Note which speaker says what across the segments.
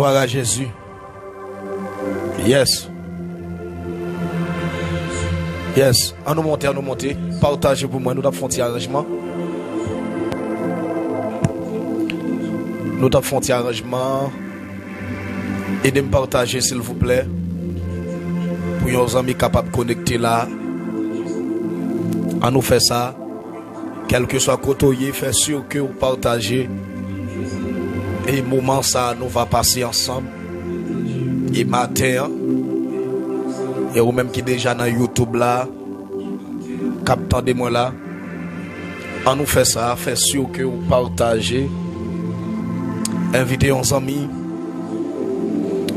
Speaker 1: Gloire à Jésus. Yes. Yes. À nous monter. Partagez pour moi. Nous avons fait un arrangement. Nous avons fait un arrangement. Aidez-moi à partager, s'il vous plaît. Pour nos amis capables de connecter là. À nous faire ça. Quel que soit côté, fait sûr que vous partagez. Et moment ça, nous va passer ensemble. Et matin, et vous même qui déjà dans YouTube là, captant de moi là, on nous fait ça, fait sûr que vous partagez. Invitez vos amis,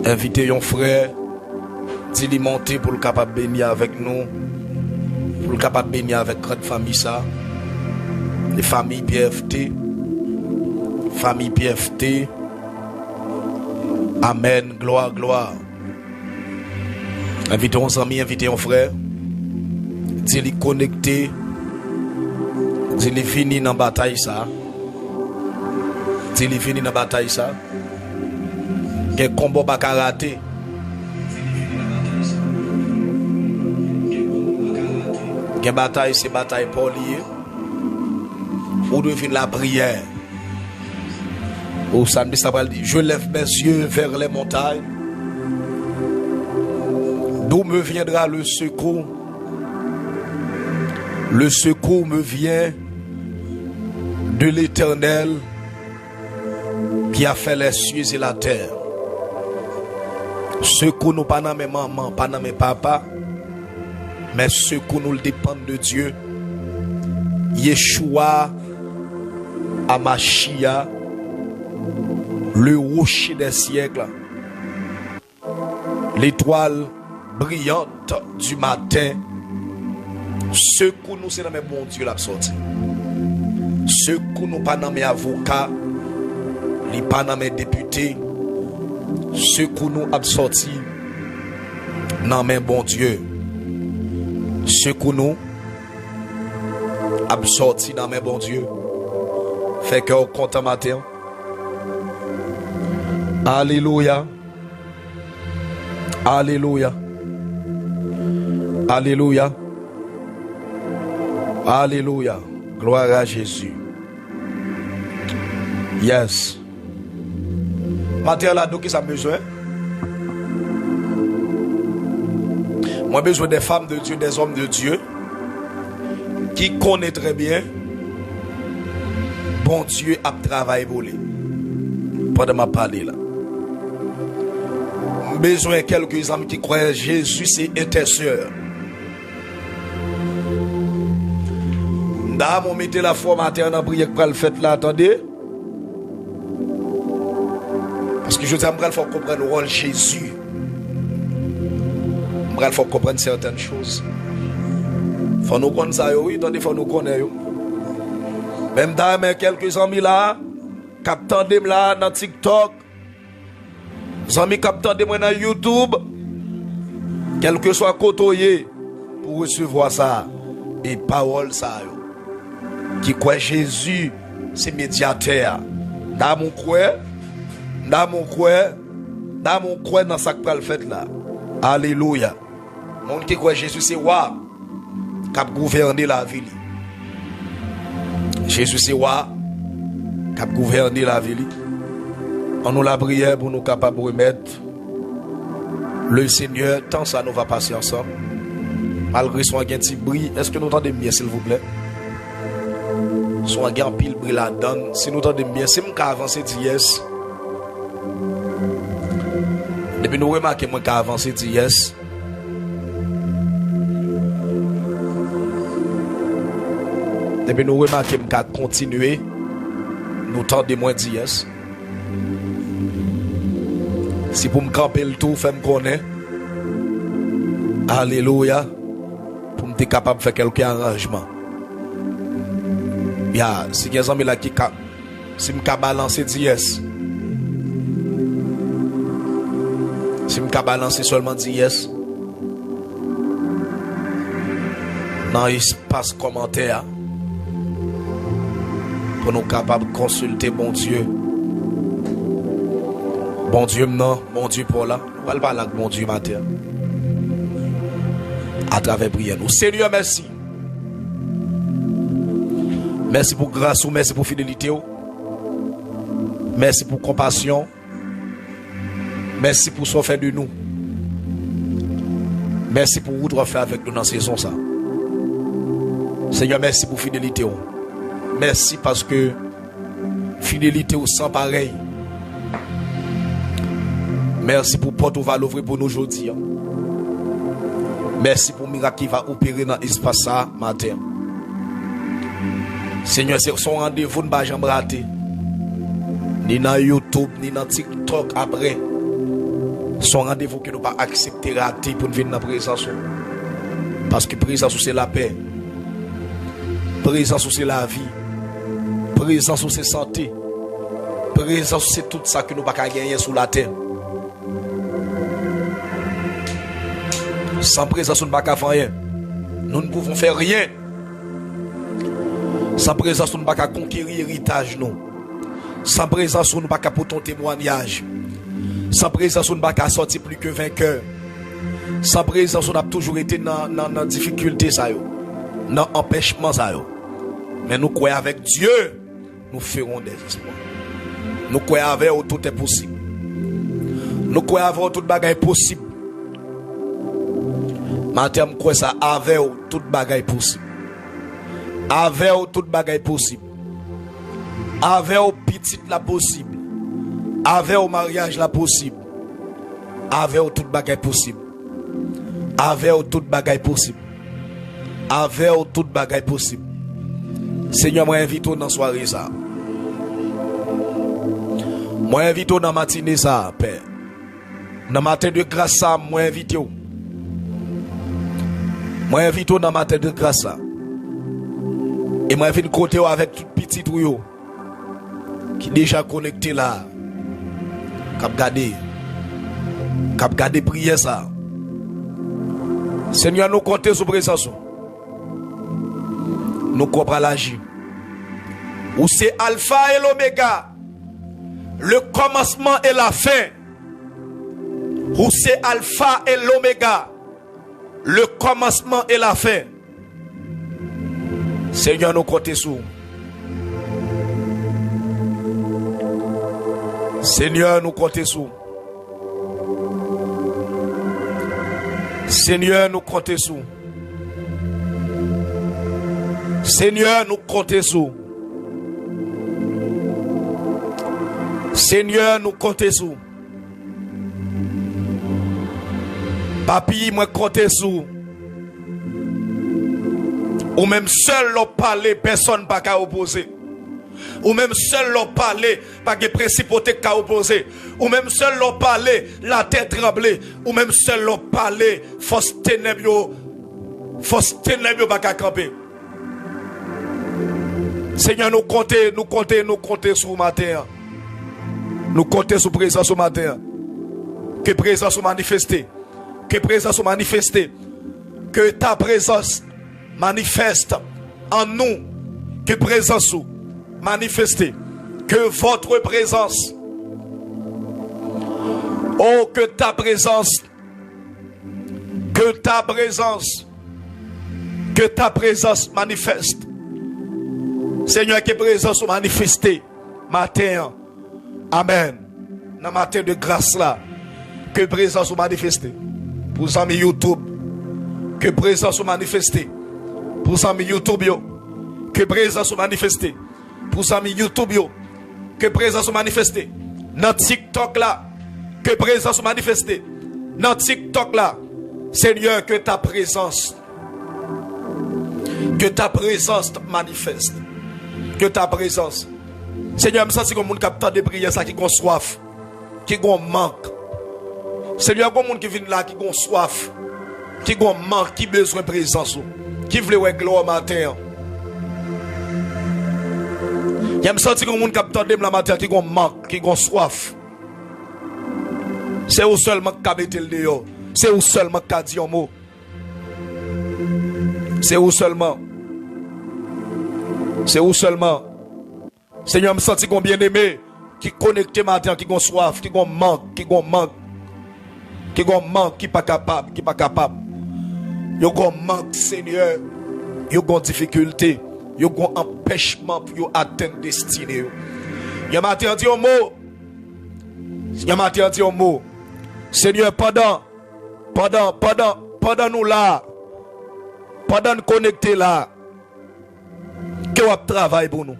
Speaker 1: invitez vos frères, dis-lui monter pour le capable bénir avec nous, pour le capable bénir avec notre famille ça, les familles PFT. Famille PFT. Amen. Gloire, gloire. Invitez vos amis, invitez vos frères. Dis-les connecter. Dis-les finir dans la bataille ça. Dis-les finir dans la bataille ça. Quel combat pas rater. Quelle bataille, c'est bataille pour lier. Ou de finir la prière. Au samedi, ça va dire, je lève mes yeux vers les montagnes. D'où me viendra le secours? Le secours me vient de l'Éternel qui a fait les cieux et la terre. Secours nous pas dans mes mamans, pas dans mes papas, mais secours nous dépend de Dieu. Yeshua Amashia, le rocher des siècles, l'étoile brillante du matin. Secours nous, c'est dans mes bons Dieu la sortie. Secours nous, pas dans mes avocats, ni pas dans mes députés. Secours nous, absorti dans mes bons Dieu. Secours nous, absorti dans mes bons Dieu. Fait que au content matin. Alléluia. Alléluia. Alléluia. Alléluia. Gloire à Jésus. Yes. Matin là, donc, qui ça besoin? Moi, besoin des femmes de Dieu, des hommes de Dieu qui connaissent très bien. Bon Dieu a travaillé pour lui. Pendant ma parler là. Besoin de quelques amis qui croient Jésus c'est intercesseur. Dame, on mettait la foi matin dans prière pour le fait là, attendez. Parce que je dis, il faut comprendre le rôle de Jésus. Il faut comprendre certaines choses. Il faut nous connaître ça, oui, attendez, il faut nous connaître. Même dame, quelques amis là, captant de là dans TikTok, les amis captant de moi dans YouTube, quel que soit côté pour recevoir ça, et parole ça, qui croit Jésus, c'est médiateur. Dans mon croix, dans ça que le fait là. Alléluia. Mon qui croit Jésus, c'est roi, qui a gouverné la ville. Jésus c'est roi qui a gouverné la ville. On nous la prière pour nous capables de remettre le Seigneur, tant ça nous va passer ensemble. Malgré son petit bruit, est-ce que nous entendons bien s'il vous plaît? Son gain pile bruit la donne. Si nous entendons bien, c'est moi qui avance yes. Depuis nous remarquons moi qui avance yes. Depuis nous remarquons qu'à continuer, nous tendons moins d'IS. Si pour me camper le tout, fait me connaître. Alléluia. Pour me être capable de faire quelques arrangements. Si quelqu'un là qui si me balancer d'IS. Si me balancer seulement d'IS. Dans l'espace commentaire. Pour nous capables de consulter bon Dieu. Bon Dieu, non, bon Dieu pour là. On va parler avec bon Dieu matin. À travers prière. Nous, Seigneur, merci. Merci pour grâce, merci pour fidélité. Merci pour compassion. Merci pour ce qu'on fait de nous. Merci pour vous de faire avec nous dans cette saison. Ça. Seigneur, merci pour fidélité. Merci parce que fidélité au sang pareil. Merci pour porte va l'ouvrir pour nous aujourd'hui. Merci pour le miracle qui va opérer dans l'espace ça matin. Seigneur, c'est son rendez-vous ne va jamais rater. Ni dans YouTube, ni dans TikTok après. Son rendez-vous que nous pas accepter rater pour nous venir dans la présence. Parce que présence c'est la paix. Présence c'est la vie. Présence c'est santé. Présence c'est tout ça que nous pas gagner sur la terre. Sans présence nous ne pouvons pas rien. Nous ne pouvons faire rien. Sans présence nous ne pouvons pas conquérir l'héritage nous. Sans présence nous ne pouvons pas pour ton témoignage. Sans présence nous ne pouvons pas sortir plus que vainqueur. Sans présence nous avons toujours été dans la difficulté dans l'empêchement. Mais nous croyons avec Dieu, nous ferons des espoirs. Nous croyons avec eux, tout est possible. Nous croyons avec eux, tout bagage est possible. Matin, je crois ça avec eux, tout bagage est possible. Avec eux, tout bagage est possible. Avec eux, petite la possible. Avec eux, mariage la possible. Avec eux, tout bagage est possible. Avec eux, tout bagage est possible. Avec eux, tout bagage est possible. Seigneur, moi invite dans la soirée ça. Moi invite dans la matinée ça, Père. Dans le matin de grâce ça, moi invite. Moi invite dans le matin de grâce ça. Et moi invite côté avec tout petit tuyau qui déjà connecté là. Cap garder prière ça. Seigneur, nous comptons sur présence. Nous comprenons l'agir. Où c'est Alpha et l'Oméga, le commencement et la fin. Où c'est Alpha et l'Oméga, le commencement et la fin. Seigneur, nous comptons sur. Seigneur, nous comptons sur. Seigneur, nous comptons sur. Seigneur, nous comptons sur. Seigneur, nous comptons sur. Papi, moi comptez sur. Ou même seul l'on parler, personne pas qu'à opposer. Ou même seul l'on parler, pas de principauté qu'à opposer. Ou même seul l'on parler, la tête tremblée. Ou même seul l'on parler, force ténèbres pas qu'à camper. Seigneur, nous comptons sur le matin. Nous comptons sur présence au matin. Que présence soit manifestée. Que présence soit manifestée. Que ta présence manifeste en nous. Que présence soit manifestée. Que votre présence. Oh, que ta présence. Que ta présence. Que ta présence manifeste. Seigneur, que présence soit manifestée. Matin. Amen. Dans matin de grâce là. Que présence soit manifestée. Pour les amis YouTube. Que présence soit manifestée. Pour les amis YouTube yo. Que présence soit manifestée. Pour les amis YouTube yo. Que présence soit manifestée. Dans TikTok là. Que présence soit manifestée. Dans TikTok là. Seigneur, que ta présence. Que ta présence manifeste. Que ta présence. Seigneur, je sens comme un capteur de prière ça qui a soif, qui a manque. Seigneur, il y a des gens qui viennent là, qui ont soif, qui ont manque, qui ont besoin de présence, qui veulent voir gloire matin. Je me sens comme un capteur de la matin qui ont manque, qui ont soif. C'est où seulement qui a mis le dehors. C'est où seulement qui a dit un mot. C'est où seulement. C'est où seulement. Seigneur, me senti qu'on bien aimé. qui connecté matin, qui ont soif, qui ont manque, qui pas capable, qui pas capable. Yo ont manque, Seigneur. Yo ont difficulté. Yo ont empêchement pour atteindre destinée. Yo matin dit un mot. Yo matin dit un mot. Seigneur, pendant nous là, pendant nous connecter là, que vous travaillez pour nous.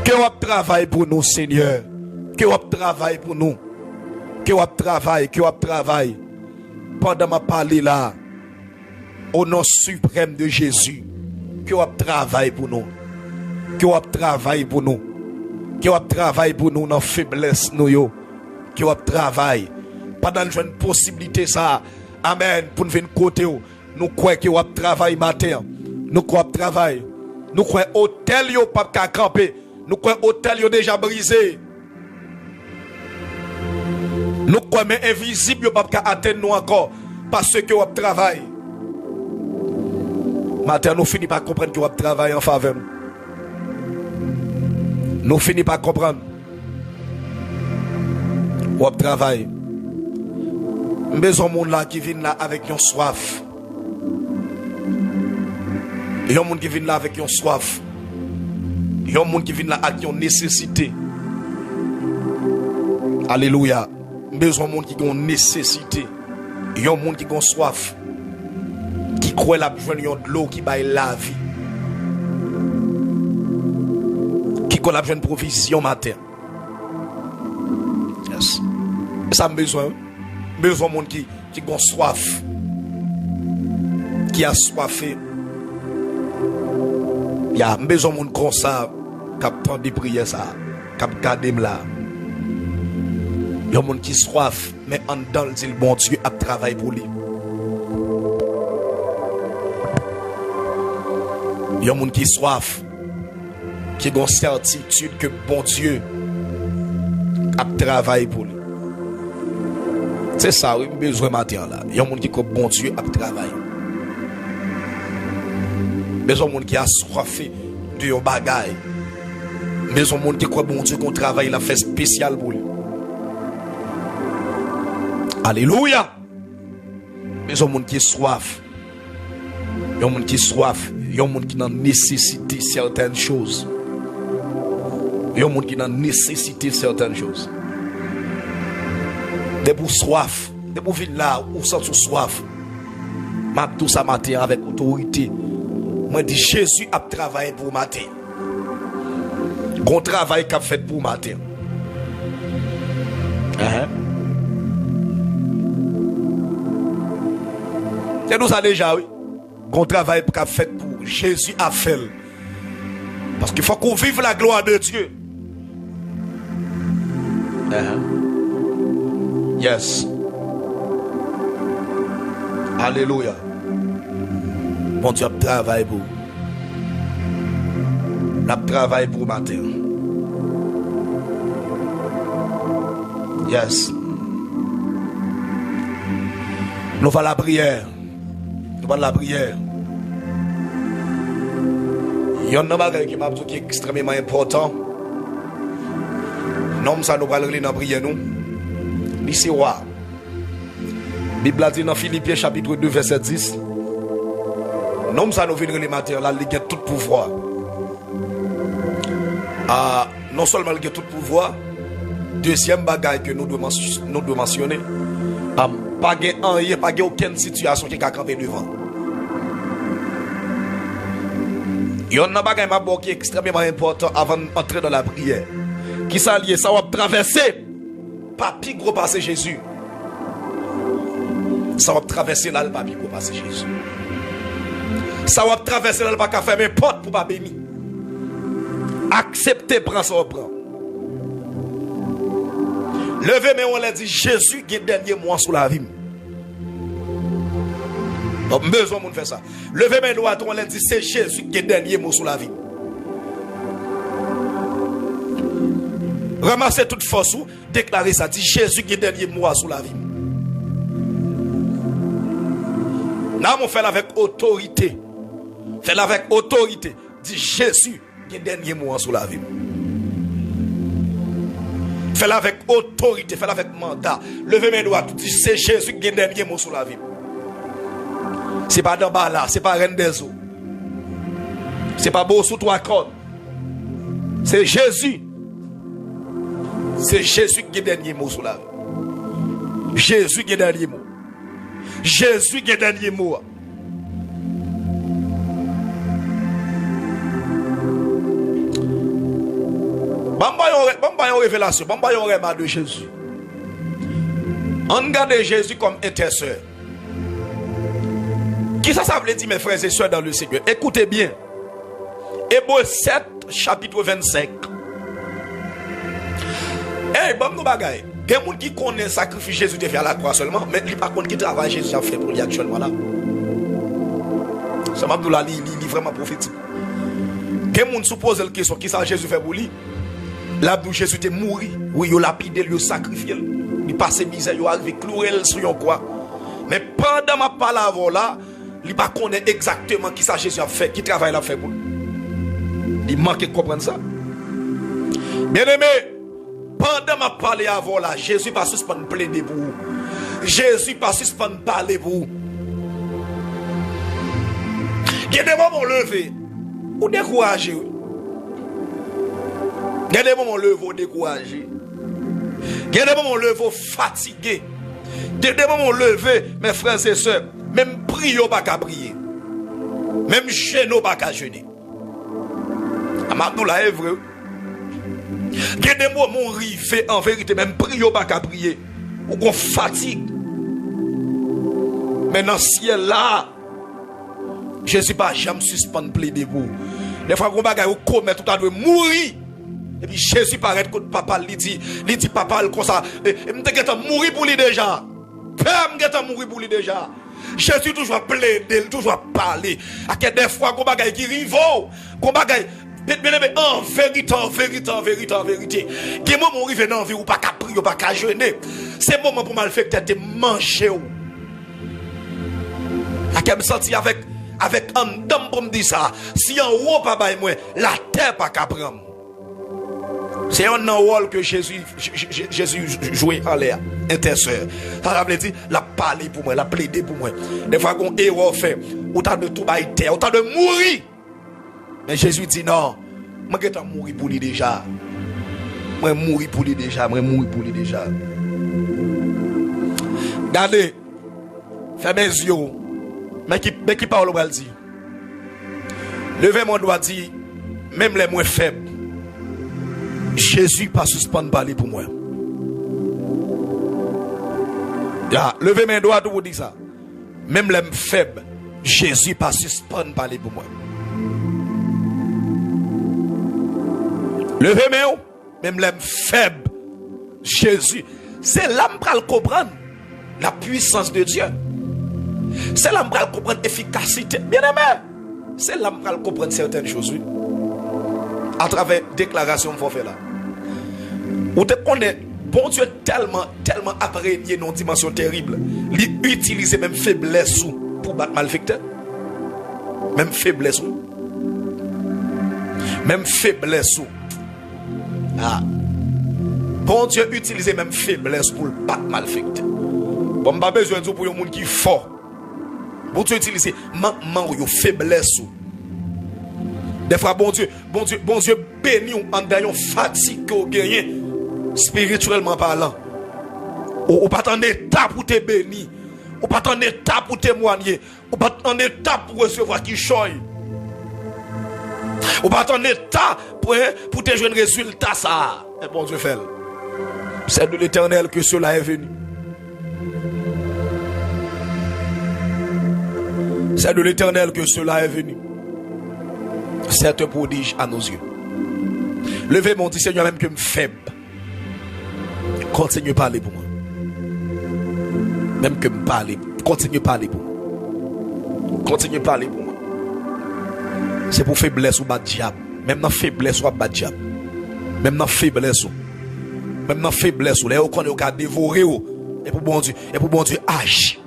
Speaker 1: Que vous travaillez pour nous, Seigneur. Que vous travaillez pour nous. Que vous travaillez. Pendant ma parler là, au nom suprême de Jésus. Que vous travaillez pour nous. Que vous travaillez pour nous. Que vous travaillez pour nous dans la faiblesse nous. Que vous travaillez. Pendant une possibilité ça. Amen. Pour nous venir côté. Nous croyons que vous travaillez matin. Nous croyons travail. Nous croyons hôtel yo pas qu'à camper. Nous croyons hôtel yo déjà brisé. Nous croyons mais invisible yo pas qu'à atteindre nous encore parce que vous travail. Matin nous finissons par comprendre que vous travail en faveur. Nous finissons par comprendre. Vous travail. Besoin monde là qui vient là avec une soif. Il y a un monde qui vient là avec une soif. Il y a un monde qui vient là avec une nécessité. Alléluia. Besoin de monde qui a une nécessité. Il y a un monde qui a une soif. Qui croit la besoin de l'eau qui baille la vie. Qui croit la besoin de provision matin. Yes. Ça a besoin. Besoin de monde qui a soif. Qui a soifé. Il y a besoin de monde comme ça, qui a des prières, qui a gardé là. Il y a des gens qui soif, mais en dedans, le bon Dieu a travaillé pour lui. Il y a des gens qui soif, qui ont certitude que bon Dieu a travaillé pour lui. C'est ça, oui, besoin de matin là. Il y a des gens qui ont bon Dieu a travaillé. Besoin de monde qui a soifé de yon bagay. Besoin de monde qui croit bon Dieu qu'on travaille la fait spécial pour lui. Alléluia. Besoin de monde qui soif. Yon monde qui soif. Yon monde qui n'a nécessité certaines choses. Yon monde qui n'a nécessité certaines choses. De pour soif. De pour venir là où sent soif. M'a tout ça matin avec autorité. Moi dis Jésus a travaillé pour matin. Qu'on travail qu'a fait pour matin. C'est nous ça déjà oui. Qu'on travail qu'a fait pour Jésus a fait. Parce qu'il faut qu'on vive la gloire de Dieu. Yes. Alléluia. Bon Dieu travaille pour. La travail pour matin. Yes. Nous allons la prière. Nous allons la prière. Il y a un bagage qui est extrêmement important. Non, ça nous va aller dans la prière nous. Ici roi. Bible dit dans Philippiens chapitre 2 verset 10. Non, ça nous vient les matins là, il a tout pouvoir. Non seulement il a tout pouvoir, deuxième bagaille que nous devons mentionner, pas aucune situation qui a campé devant. Il y a un bagaille qui est extrêmement important avant d'entrer dans la prière. Qui s'allie, ça va traverser, pas plus gros passer Jésus. Ça va traverser là, le pas plus gros passer Jésus. Ça va traverser le pas qu'à faire mes portes pour pas bénir. Acceptez, prends ça, prend. Levez, mais on l'a dit, Jésus qui est dernier mois sous la vie. Donc, besoin de faire ça. Levez, mais on l'a dit, c'est Jésus qui est dernier mois sous la vie. Ramassez toute force ou déclarez ça, dit Jésus qui est dernier mois sous la vie. Là, on fait avec autorité. Fait avec autorité. Dit Jésus qui est dernier mois sous la vie. Fais-le avec autorité, fais-le avec mandat. Levez mes doigts, tout dit, c'est Jésus qui a dernier mot sur la vie. C'est pas d'en bas là, c'est pas Reine des eaux. C'est pas beau sous trois cordes. C'est Jésus. C'est Jésus qui a dernier mot sur la vie. Jésus qui a dernier mot. Jésus qui a dernier mot. Bamba yon révélation, bamba yon réma de Jésus. On regarde Jésus comme intercesseur. Qui ça veut dire, mes frères et sœurs dans le Seigneur? Écoutez bien. Hébreux 7, chapitre 25. Eh, bon, nous bagaille. Il y a des gens qui connaissent le sacrifice Jésus de faire à la croix seulement, mais il n'y a pas de qui travaille Jésus a fait pour lui actuellement là. Ça m'a dit là, il est vraiment prophétique. Il y a des gens qui supposent la question qui ça Jésus fait pour lui. Là, Jésus était mort. Oui, il a lapidé, il a sacrifié. Il passe misère, il a arrivé cloué sur un quoi. Mais pendant ma parole là, il ne connaît pas exactement qui ça Jésus a fait, qui travail il a fait pour lui. Il manque de comprendre ça. Bien aimé, pendant ma parole avant là, Jésus pas suspendre plaider pour vous. Jésus pas suspendre parler pour vous. Il y a des moments levés ou découragés. Il y a des moments levés découragés. Il y a des moments levés fatigués. Il y a des moments levés, mes frères et sœurs, même prier pas qu'à prier. Même jeûner pas qu'à jeûner. Amadou la est vrai. Il y a des moments rivés en vérité, même prier pas qu'à prier. Ou qu'on fatigue. Mais dans le ciel là, je ne suis pas jamais suspendre plaider pour. Des fois qu'on bagaille ou commet tout à l'heure mourir. Et puis Jésus paraît que papa lui dit papa comme ça, me t'inquiète mourir pour lui déjà. Père me t'inquiète mourir pour lui déjà. Jésus toujours plaider, toujours parler. À que des fois qu'on bagaille qui rive, qu'on bagaille en vérité. Qui moment arrive dans vie ou pas qu'à prier ou pas qu'à jeûner. C'est moment pour mal faire que tu manger. À que me sentir avec un dame pour me dire ça. Si en haut pas bail moi, la terre pas qu'à prendre. C'est un rôle que Jésus jouait en l'air, intercesseur. Ça veut dire, la parler pour moi, la plaider pour moi. Des fois qu'on erreur fait, autant de tout bail terre, autant de mourir. Mais Jésus dit non, moi je vais mourir pour lui déjà. Moi mourir pour lui déjà, Regardez, fermez les yeux. Mais qui parle au dit? Levez mon doigt dit, même les moins faibles. Jésus pas suspendre parler pour moi. Levez mes doigts pour vous dire ça. Même les faibles, Jésus pas suspendre parler pour moi. Levez mes doigts, même les faibles, Jésus. C'est là que je comprendre la puissance de Dieu. C'est là que je comprendre l'efficacité. Bien aimé, c'est là que je comprendre certaines choses. Oui. À travers déclaration qu'on fait là. Ou te connaît, bon Dieu tellement imprégné dans une dimension terrible. Il utilise même faiblesse pour battre malfecteur. Même faiblesse. Ah. Bon Dieu utilise même faiblesse pour battre malfecteur. Bon, pas besoin de pour un monde qui est fort. Bon Dieu utilise manque faiblesse. Des fois, bon Dieu bénit en ayant fatigue au gagner, spirituellement parlant. Ou pas en état pour te bénir. Ou pas en état pour témoigner. Ou pas en état pour recevoir qui choye. Ou pas en état pour te jouer un résultat ça. Et bon Dieu fait. C'est de l'Éternel que cela est venu. C'est de l'Éternel que cela est venu. C'est un prodige à nos yeux. Levez mon dit Seigneur, même que me faible. Continue à parler pour moi. Même que me parler. Continue à parler pour moi. Continue à parler pour moi. C'est pour faiblesse ou bas diable. Même dans faiblesse ou bas diable. Même dans faiblesse ou. Même dans faiblesse ou. Là, on a dévoré. Et pour bon Dieu, agir.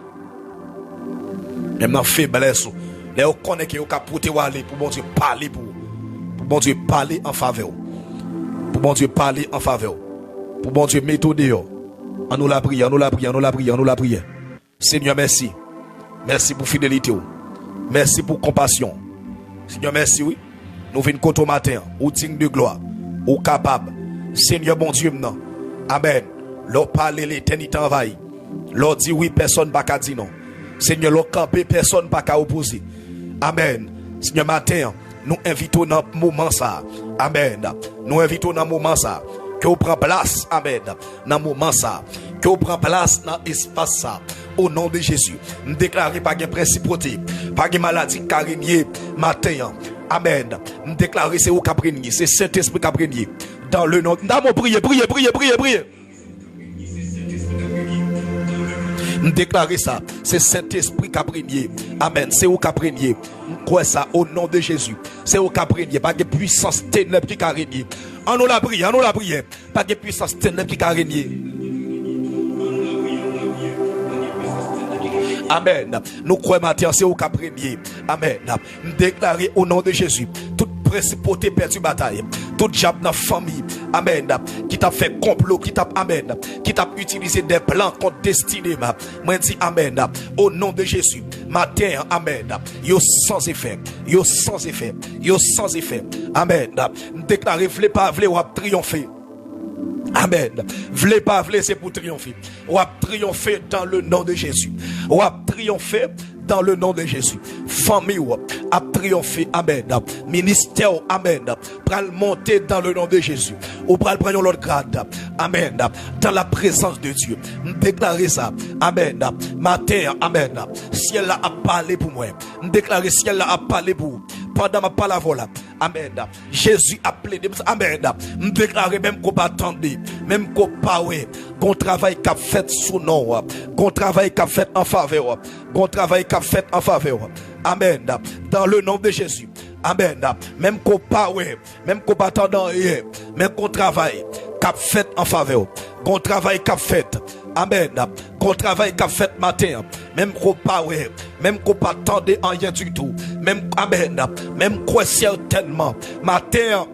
Speaker 1: Même dans faiblesse ou. Là, on connaît qu'il y a pour bon Dieu parler pour bon Dieu parler en faveur. Pour bon Dieu parler en faveur. Pour bon Dieu, méthode. On nous la prie, on nous la prie, on nous la prie, on nous la prie. Seigneur, merci. Merci pour fidélité. Merci pour compassion. Seigneur, merci, oui. Nous venons côté au matin, au digne de gloire, au capable. Seigneur, bon Dieu, non. Amen. L'on parle l'éternité envahie. L'on dit oui, personne n'a qu'à dire non. Seigneur, l'on campe, personne n'a qu'à opposer. Amen. Seigneur, matin, nous invitons dans le moment ça. Amen. Nous invitons dans le moment ça. Que vous preniez place. Amen. Dans le moment ça. Que vous preniez place dans l'espace ça. Au nom de Jésus. Nous déclarons pas de principauté. Pas de maladie carinier. Matin. Amen. Nous déclarons c'est vous qui apprenez. C'est Saint-Esprit qui apprenez. Dans le nom. Nous priez. Nous déclarons ça. C'est Saint-Esprit qui apprenez. Amen. C'est vous qui apprenez. Quoi ça au nom de Jésus. C'est vous qui apprenez. Pas de puissance ténèbres qui régner. On nous la prie. Pas de puissance ténèbres qui régner. Amen. Nous croyons maintenant, c'est vous qui apprenez. Amen. Nous déclarons au nom de Jésus. Toute principauté perdue bataille. Tout diable dans la famille. Amen. Qui t'a fait complot. Qui t'a utilisé des plans contre destinée. Moi dis amen. Au nom de Jésus. Matin. Amen. Yo sans effet. Amen. Nous déclarons, v'lez pas, v'lez ou triompher. Amen. V'lez pas, v'lez c'est pour triompher. Ou triompher dans le nom de Jésus. Ou triompher dans le nom de Jésus. Famille a triomphé. Amen. Ministère. Amen. Pral monter dans le nom de Jésus. Ou pral prendre l'autre grade. Amen. Dans la présence de Dieu. Déclarer ça. Amen. Matin. Amen. Ciel a parlé pour moi. Déclarer ciel a parlé pour vous. Pendant ma parole. Amen. Jésus a plaidé. Amen. Déclarer même qu'on pas attendre. Même qu'on pas ouais. Qu'on travail qu'a fait sous nom. Qu'on travail qu'a fait en faveur. Qu'on travail qu'a fait en faveur. Amen. Dans le nom de Jésus. Amen. Même qu'on pas ouais. Même qu'on pas attendre rien. Même qu'on travail qu'a fait en faveur. Qu'on travail qu'a fait. Amen. Qu'on travail qu'a fait matin. Même qu'on pas ouais. Même qu'on pas attendre rien du tout. Même amen. Même quoi certainement. Matin.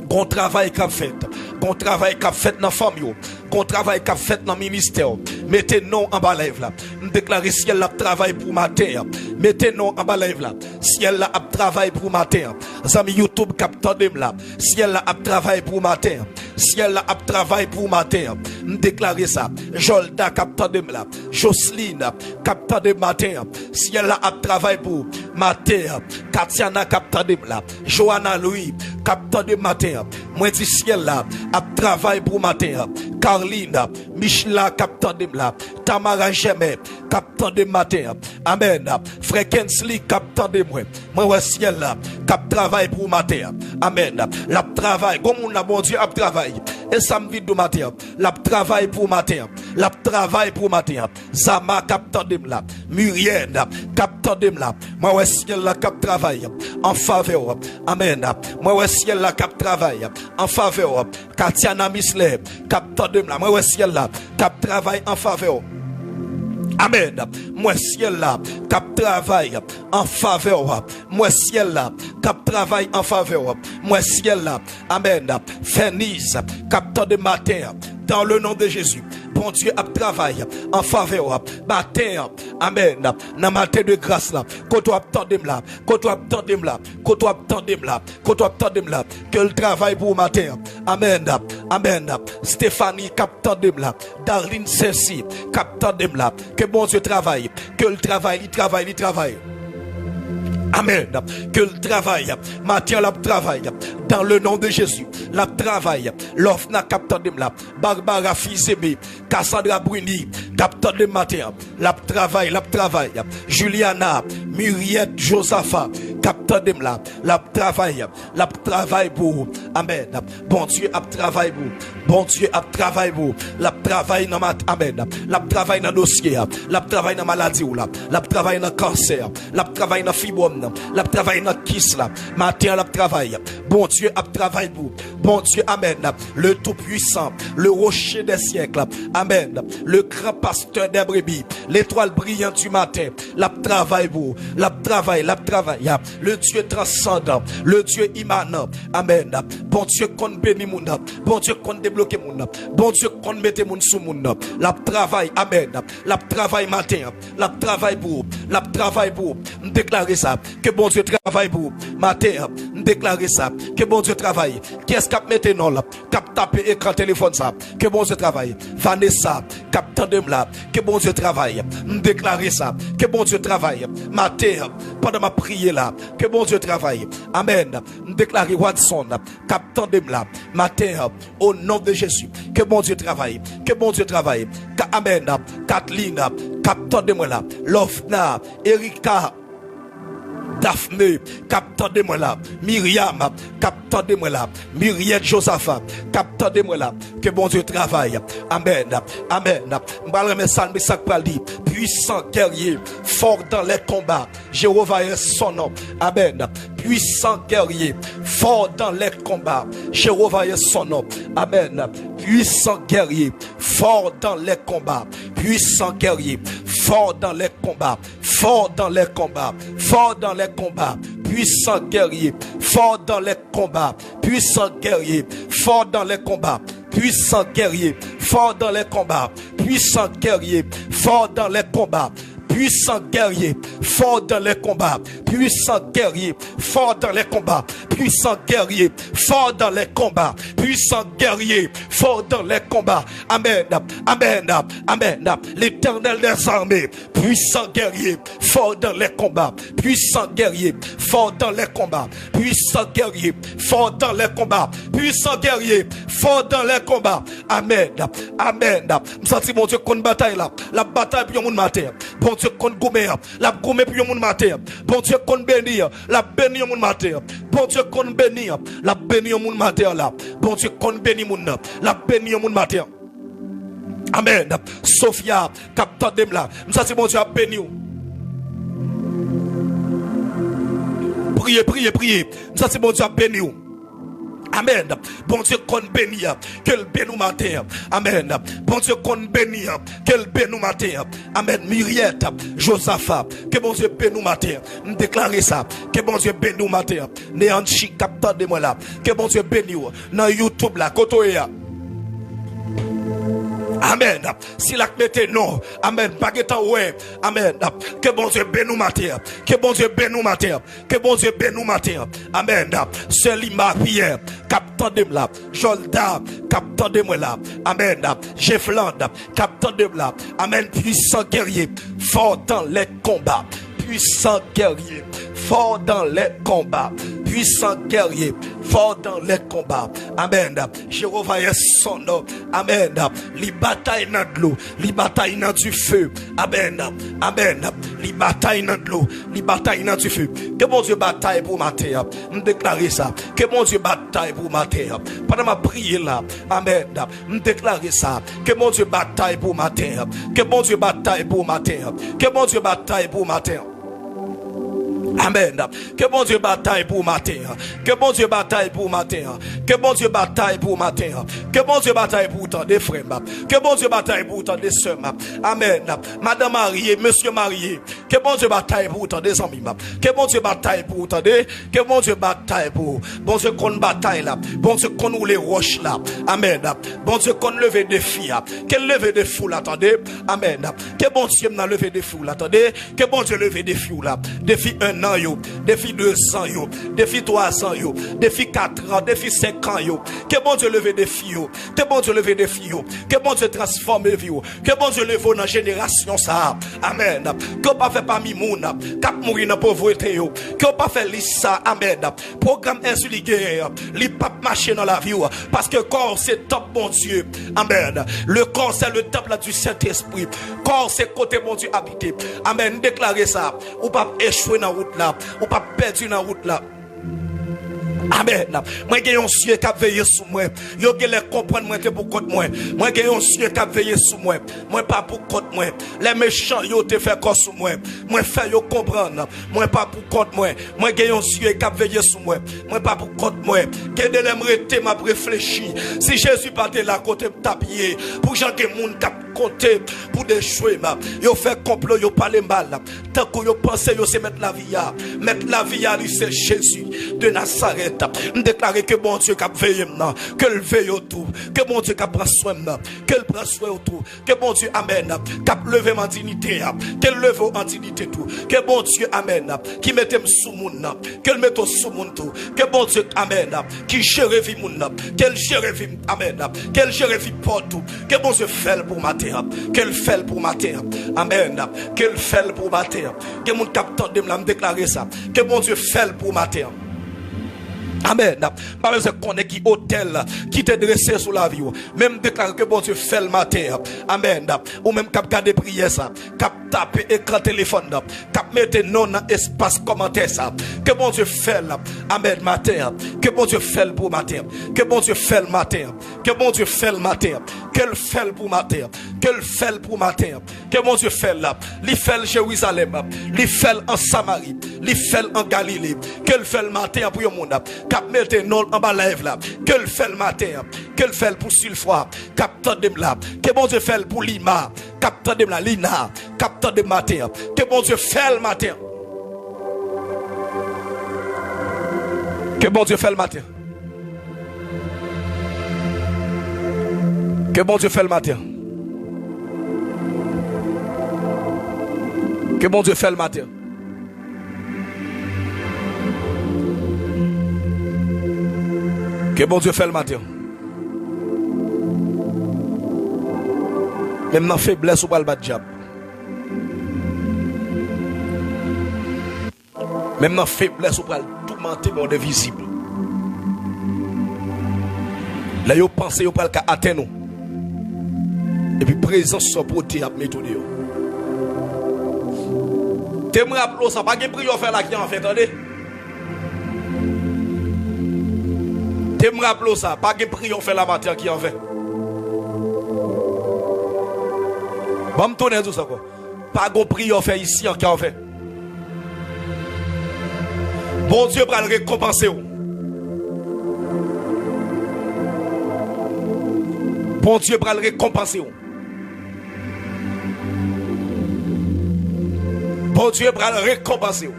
Speaker 1: Qu'on travail qu'a fait. Qu'on travail qu'a fait dans la famille. Qu'on travail qu'a fait dans le ministère. Mettez non en bas lèvre là. Nous déclarons si elle a travail pour matin. Mettez non en bas lèvre là. Si elle a travail pour matin. Zami YouTube captez là. Si elle a travail pour matin. Si elle a travail pour matin. Nous déclarons ça. Jolda captez là. Jocelyne captez matin. Si elle a travail pour matin. Katiana captez là. Johanna Louis captez matin. Moi dis si elle a travail pour matin. Carline, Michela, captain de là. Tamara Jamais, captain de matin. Amen. Frère Kensley, captain de moi. Moi, ciel là, cap travail pour matin. Amen. La travail, comme on a bon Dieu, a travail. Et ça me vide de matin. La travail pour matin. La travail pour matin. Zama, captain de là. Muriel, captain de là. Moi, ciel là, cap travail. En faveur. Amen. Moi, ciel là, cap travail. En faveur. Katiana Misle, captain de là. Moi, ciel là, cap travail en faveur. Amen. Moi ciel là, cap travail en faveur. Moi ciel là, cap travail en faveur. Moi ciel là, amen. Fénice, capteur de matin. Dans le nom de Jésus. Bon Dieu a travail en faveur. Matin. Amen. Dans matin de grâce là. Quand tu attendez là. Quand tu attendez là. Quand tu attendez là. Quand tu attendez là. Que le travail pour matin. Amen. Amen. Stéphanie capteur là. Darlene Ceci capteur là. Que bon Dieu travaille. Que le travail, il travaille. Amen. Que le travail, matin la travail, dans le nom de Jésus, la travail, l'offre capteur de la, Barbara Fizeme, Cassandra Bruni, capteur de matin, la travail, Juliana, Muriette Josaphat, capteur de la travail pour, amen. Bon Dieu a travail pour, bon Dieu a travail pour, la travail dans ma, amen. La travail dans dossier, la travail dans maladie ou la travail dans cancer, la travail dans fibrome. La travail dans kiss là. Matin la travail. Bon Dieu a travail pour. Bon Dieu, amen. Le tout-puissant, le rocher des siècles. Amen. Le grand pasteur des brebis. L'étoile brillante du matin. La travail pour. La travail. le Dieu transcendant, le Dieu immanent. Amen. Bon Dieu qu'on bénit moun, bon Dieu qu'on débloque moun, bon Dieu qu'on mette moun sous moun. La travail, amen. La travail matin, la travail pour, la travail pour. Déclarer ça, que bon Dieu travaille pour matin. Déclarer ça, que bon Dieu travaille. Qu'est-ce qu'a mette non là, qu'a tapé écran téléphone ça, que bon Dieu travaille. Vanessa, qu'a tendem là, que bon Dieu travaille. Déclarer ça, que bon Dieu travaille. Matin, pendant ma prière là, que bon Dieu travaille. Amen. Déclarer Watson, qu'a tendem là, matin, au nom de Jésus, que bon Dieu travaille. Que bon Dieu travaille. Amen. Kathleen, captain de moi là. Lovna, Erika, Daphné, captain de moi là. Myriam, captain de moi là. Myriette Josaphat, captain de moi là. Que bon Dieu travaille. Amen. Amen. Puissant guerrier, fort dans les combats. Jéhovah est son nom. Amen. Puissant guerrier, fort dans les combats. Jéhovah est son nom. Amen. Puissant guerrier, fort dans les combats. Puissant guerrier, fort dans les combats. Fort dans les combats. Fort dans les combats. Puissant guerrier, fort dans les combats. Puissant guerrier, fort dans les combats. Puissant guerrier, fort dans les combats. Puissant guerrier, fort dans les combats. Puissant guerrier, fort dans les combats. Puissant guerrier, fort dans les combats. Puissant guerrier, fort dans les combats. Puissant guerrier, fort dans les combats. Amen. Amen. Amen. L'Éternel des armées, puissant guerrier, fort dans les combats. Puissant guerrier, fort dans les combats. Puissant guerrier, fort dans les combats. Puissant guerrier, fort dans les combats. Amen. Amen. M'senti mon Dieu qu'on bataille là. La bataille pour mon matin. Bon Dieu qu'on goumé, la goumé pour mon matin. Bon Dieu qu'on bénit, la bénit mon matin. Bon Dieu qu'on bénit, la bénit mon matin là. Bon Dieu qu'on bénit mon, la bénit mon matin. Amen. Sophia, captain dem là. Ça c'est bon Dieu a béni. Priez, priez, priez. Ça c'est bon Dieu a béni. Amen. Bon Dieu qu'on bénit, qu'elle bénit matin. Amen. Bon Dieu qu'on bénit, qu'elle bénit matin. Amen. Myriette, Josaphat, que bon Dieu bénit matin. Me déclarer ça, que bon Dieu bénit matin. Néanchi capteur de moi là, que bon Dieu bénit dans YouTube là, kotoya. Amen. Si la mette non. Amen. Baguetta ouais. Amen. Que bon Dieu bénisse matin. Que bon Dieu bénisse matin. Que bon Dieu bénisse matin. Amen. Selima Pierre. Captain de là. Jolda. Captain de moi là. Amen. Jeffland. Captain de là. Amen. Puissant guerrier. Fort dans les combats. Puissant guerrier. Fort dans les combats. Puissant guerrier. Fort dans les combats. Amen. Jéhovah est son nom. Amen. Les batailles dans de l'eau. Les batailles dans du feu. Amen. Amen. Les batailles dans de l'eau. Les batailles dans du feu. Que bon Dieu bataille pour ma terre. Me déclarer ça. Que bon Dieu bataille pour ma terre. Pendant ma prière là. Amen. Me déclarer ça. Que bon Dieu bataille pour ma terre. Que bon Dieu bataille pour ma terre. Que bon Dieu bataille pour ma terre. Amen. Que bon Dieu bataille pour ma terre. Que bon Dieu bataille pour ma terre. Que bon Dieu bataille pour ma terre. Que bon Dieu bataille pour tant des frères. Que bon Dieu bataille pour tant des sœurs. Amen. Madame mariée, monsieur marié. Que bon Dieu bataille pour tant des amis. Que bon Dieu bataille pour tant des. Que bon Dieu bataille pour. Bon Dieu qu'on bataille là. Bon Dieu qu'on ouvre les roches là. Amen. Bon Dieu qu'on leve des filles. Quel leve des fous là. Attendez. Amen. Que bon Dieu m'a levé des fous là. Attendez. Que bon Dieu leve des fous là. Des filles 1 an yo. Des filles 200 yo. Des filles 300 yo. Des filles 4 ans. Des filles 5 ans yo. Que bon Dieu leve des filles yo. Que bon Dieu leve des filles yo. Que bon Dieu transforme vie yo. Que bon Dieu leve dans génération ça. Amen. Que pas fait parmi moun. Cap mourir dans pauvreté yo. Que pas fait ça. Amen. Programme insuligué. Li pas marcher dans la vie yo. Parce que corps c'est top bon Dieu. Amen. Le corps c'est le temple du Saint-Esprit. Corps c'est côté bon Dieu habité. Amen. Déclarez ça. Ou pas échouer dans la route là. Ou pas perdu dans la route là. Amen. Moi j'ai un cieux qui a veillé sur moi. Yo qui les comprendre moi pour contre moi. Moi j'ai un cieux qui a veillé sur moi. Moi pas pour contre moi. Les méchants yo te fait corps sur moi. Moi fait yo comprendre. Moi pas pour contre moi. Moi j'ai un cieux qui a veillé sur moi. Moi pas pour contre moi. Que de l'aimerait m'a réfléchi. Si Jésus partait là côté tapier pour gens que monde cap compter pour déchouer ma. Yo fait complot yo parler mal. Tant que yo pensé yo se mettre la vie à. Mettre la vie à lui c'est Jésus de Nazareth. Je déclare que mon Dieu a veillé maintenant, que le veille autour, que mon Dieu a pris soin maintenant, que le prend soin autour, que mon Dieu amène, qu'a levé ma dignité, que le levé en dignité tout, que mon Dieu amène, qui mette sous mon nom, que le mette sous mon tout, que mon Dieu amène, qui gère vie mon nom, qu'elle gère vie amène, qu'elle gère vie pour tout, que mon Dieu fait pour ma terre, qu'elle fait pour ma terre, amen, qu'elle fait pour ma terre, que mon capteur de me déclarer ça, que mon Dieu fait pour ma terre. Amen. Pas besoin de connaître qui hôtel qui t'est dressé sous la vie. Même déclarer que bon Dieu fait le matin. Amen. Ou même cap garder prière ça. Cap taper écran téléphone. Cap mettre non dans espace commentaire ça. Que bon Dieu fait là. Amen matin. Que bon Dieu fait pour matin. Que bon Dieu fait le matin. Que bon Dieu fait le matin. Qu'elle fait pour matin. Qu'elle fait pour matin. Que bon Dieu fait là. Li fait Jérusalem. Li fait en Samarie. Li fait en Galilée. Qu'elle fait le matin pour le monde. Cap mette non en bas lèvre là, que le fait le matin, que le fait pour Sulfra, cap tandem là, que bon Dieu fait pour Lima, cap tandem là, Lina, cap tandem matin, que bon Dieu fait le matin. Que bon Dieu fait le matin. Que bon Dieu fait le matin. Que bon Dieu fait le matin. Que bon Dieu fait le matin. Même dans faiblesse ou pas le bas de diable. Même dans faiblesse ou pas le tourmenter mais on est visible. Là yo pensez yo pas le cas atteindre nous. Et puis présence sans beauté à méthode yo. Te me rappelle ça pas que prière faire là qui en fait attendez. Te me rappelle ça, pas que prière fait la matière qui en fait. Bon me tourner tout ça quoi. Pas que prière fait ici qui en fait. Bon Dieu va le récompenser. Bon Dieu va le récompenser. Bon Dieu va le récompenser.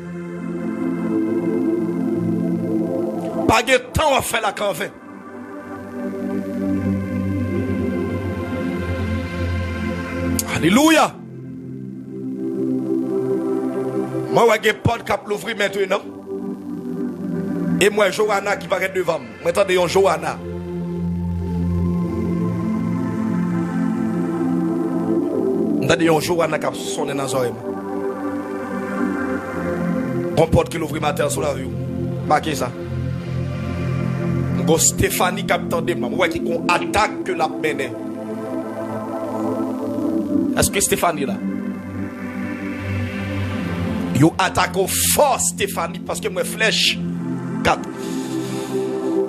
Speaker 1: Pas de temps à faire la canvée. Alléluia. Moi, je vais pas de l'ouvrir maintenant. Et moi, Johanna qui va être devant. Moi, attendez, Johanna. Attendez, Johanna qui a sonné dans les oreilles. On porte qui l'ouvre matin sur la rue. Marquez ça. Stéphanie capteur de moi qui qu'on attaque que la mène. Est-ce que Stéphanie là? Yo attaque au fort Stéphanie parce que moi flèche 4.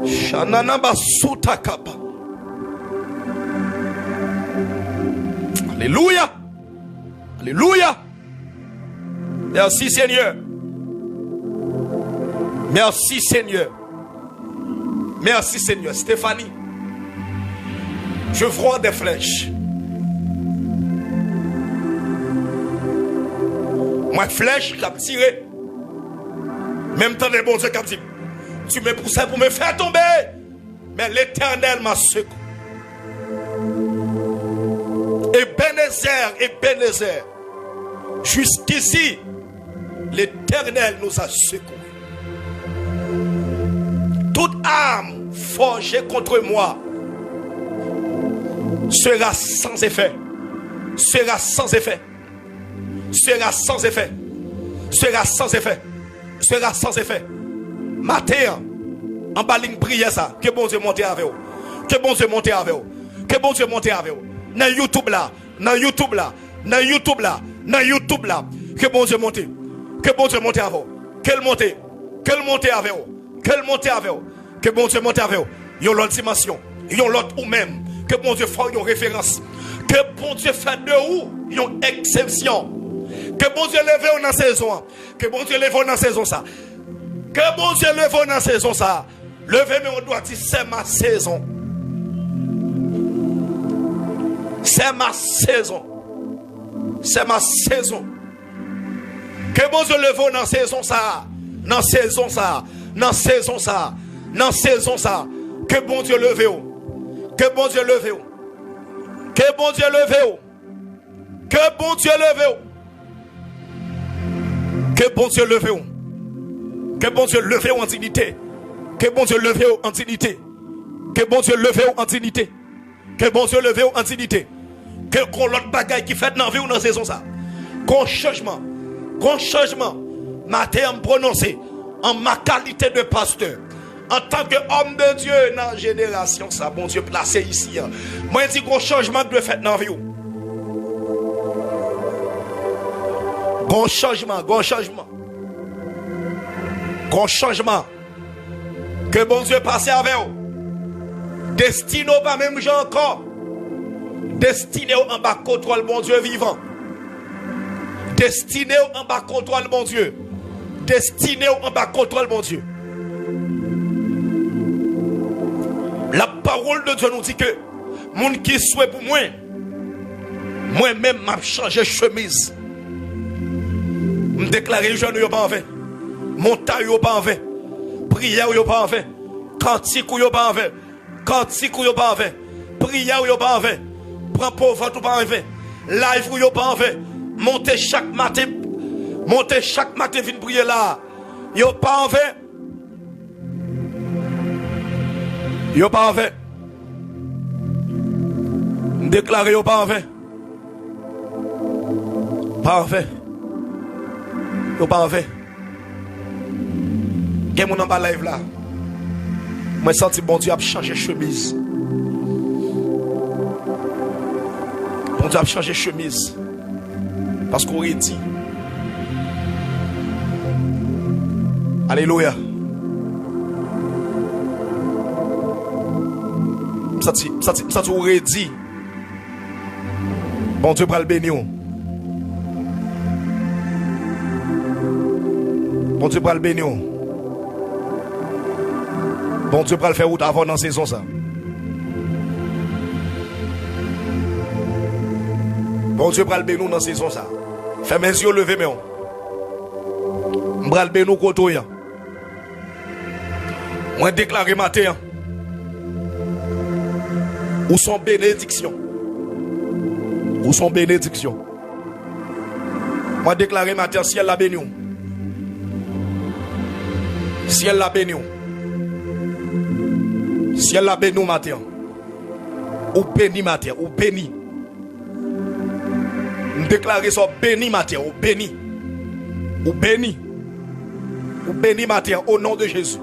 Speaker 1: Shanana basuta kapa. Alléluia. Alléluia. Merci Seigneur. Merci Seigneur. Merci Seigneur. Stéphanie, je vois des flèches. Moi, flèche qui a tiré. Même temps, les bons Dieu qui a dit, tu me poussais pour me faire tomber. Mais l'Éternel m'a secoué. Ebenezer. Jusqu'ici, l'Éternel nous a secoués. Toute âme forgée contre moi sera sans effet. Sera sans effet. Sera sans effet. Sera sans effet. Sera sans effet. Matin, en bas ligne prière ça. Que bon Dieu monte avec vous. Que bon Dieu monte avec vous. Que bon Dieu monte avec vous. Dans YouTube là. Dans YouTube là. Dans YouTube là. Dans YouTube là. Que bon Dieu monte. Que bon Dieu monte avec vous. Qu'elle monte. Qu'elle monte avec vous. Que le monte avec vous. Que bon Dieu monte avec vous. Yon l'autre dimension. Yon l'autre ou même. Que bon Dieu fasse une référence. Que bon Dieu fait de vous une exception. Que bon Dieu lève dans la saison. Que bon Dieu lève dans la saison ça. Que bon Dieu lève dans la saison ça. Levez, mais on doit dire c'est ma saison. C'est ma saison. C'est ma saison. Que bon Dieu lève dans la saison ça. Dans saison ça. Dans saison ça. Dans saison ça. Que bon Dieu lève. Que bon Dieu lève. Que bon Dieu lève. Que bon Dieu lève. Que bon Dieu lève. Que bon Dieu lève en dignité. Que bon Dieu lève en dignité. Que bon Dieu lève en dignité. Que bon Dieu lève en dignité. Que qu'on l'autre bagaille qui fait dans la vie ou dans la saison ça. Qu'on changement. Qu'on changement. Ma terme prononcé en ma qualité de pasteur. En tant qu'homme de Dieu dans la génération ça. Bon Dieu placé ici. Moi je dis qu'on changement de fait dans la vie. Qu'on changement. Qu'on changement. Qu'on changement. Que bon Dieu passe avec vous. Destiné pas même gens encore. Destiné en bas contrôle bon Dieu vivant. Destiné en bas contrôle bon Dieu. Destiné en bas contrôle bon Dieu. La parole de Dieu nous dit que monde qui souhaite pour moi-même m'a changé chemise. Me déclarer jeune yo pas en vain. Montagne yo pas en vain. Prière yo pas en vain. Cantique yo pas en vain. Cantique yo pas en vain. Prière yo pas en vain. Prends pauvre tout pas en vain. Live yo pas en vain. Montez chaque matin. Montez chaque matin vinn prier là. Yo pas en vain. Yo pas en vain. Déclarer yo pas en vain. Pas en vain. Yo pas en vain. Quel mon en bas live là. Moi senti bon Dieu a changé chemise. Bon Dieu a changé chemise. Parce qu'on est dit. Alléluia. Ça tu aurais dit. Bon Dieu va le bénir. Bon Dieu va le bénir. Bon Dieu va le faire route avant dans la saison ça. Bon Dieu va le bénir dans la saison ça. Fais mes yeux levés mais on va le bénir côté. Moi déclarer matin. Où sont bénédictions? Où sont bénédictions? Moi déclarer matin ciel la béni. Ciel la béni. Ciel la béni matin. Ou béni matin, ou béni. Déclarer ça béni matin, ou béni. Ou béni. Ou béni matin au nom de Jésus.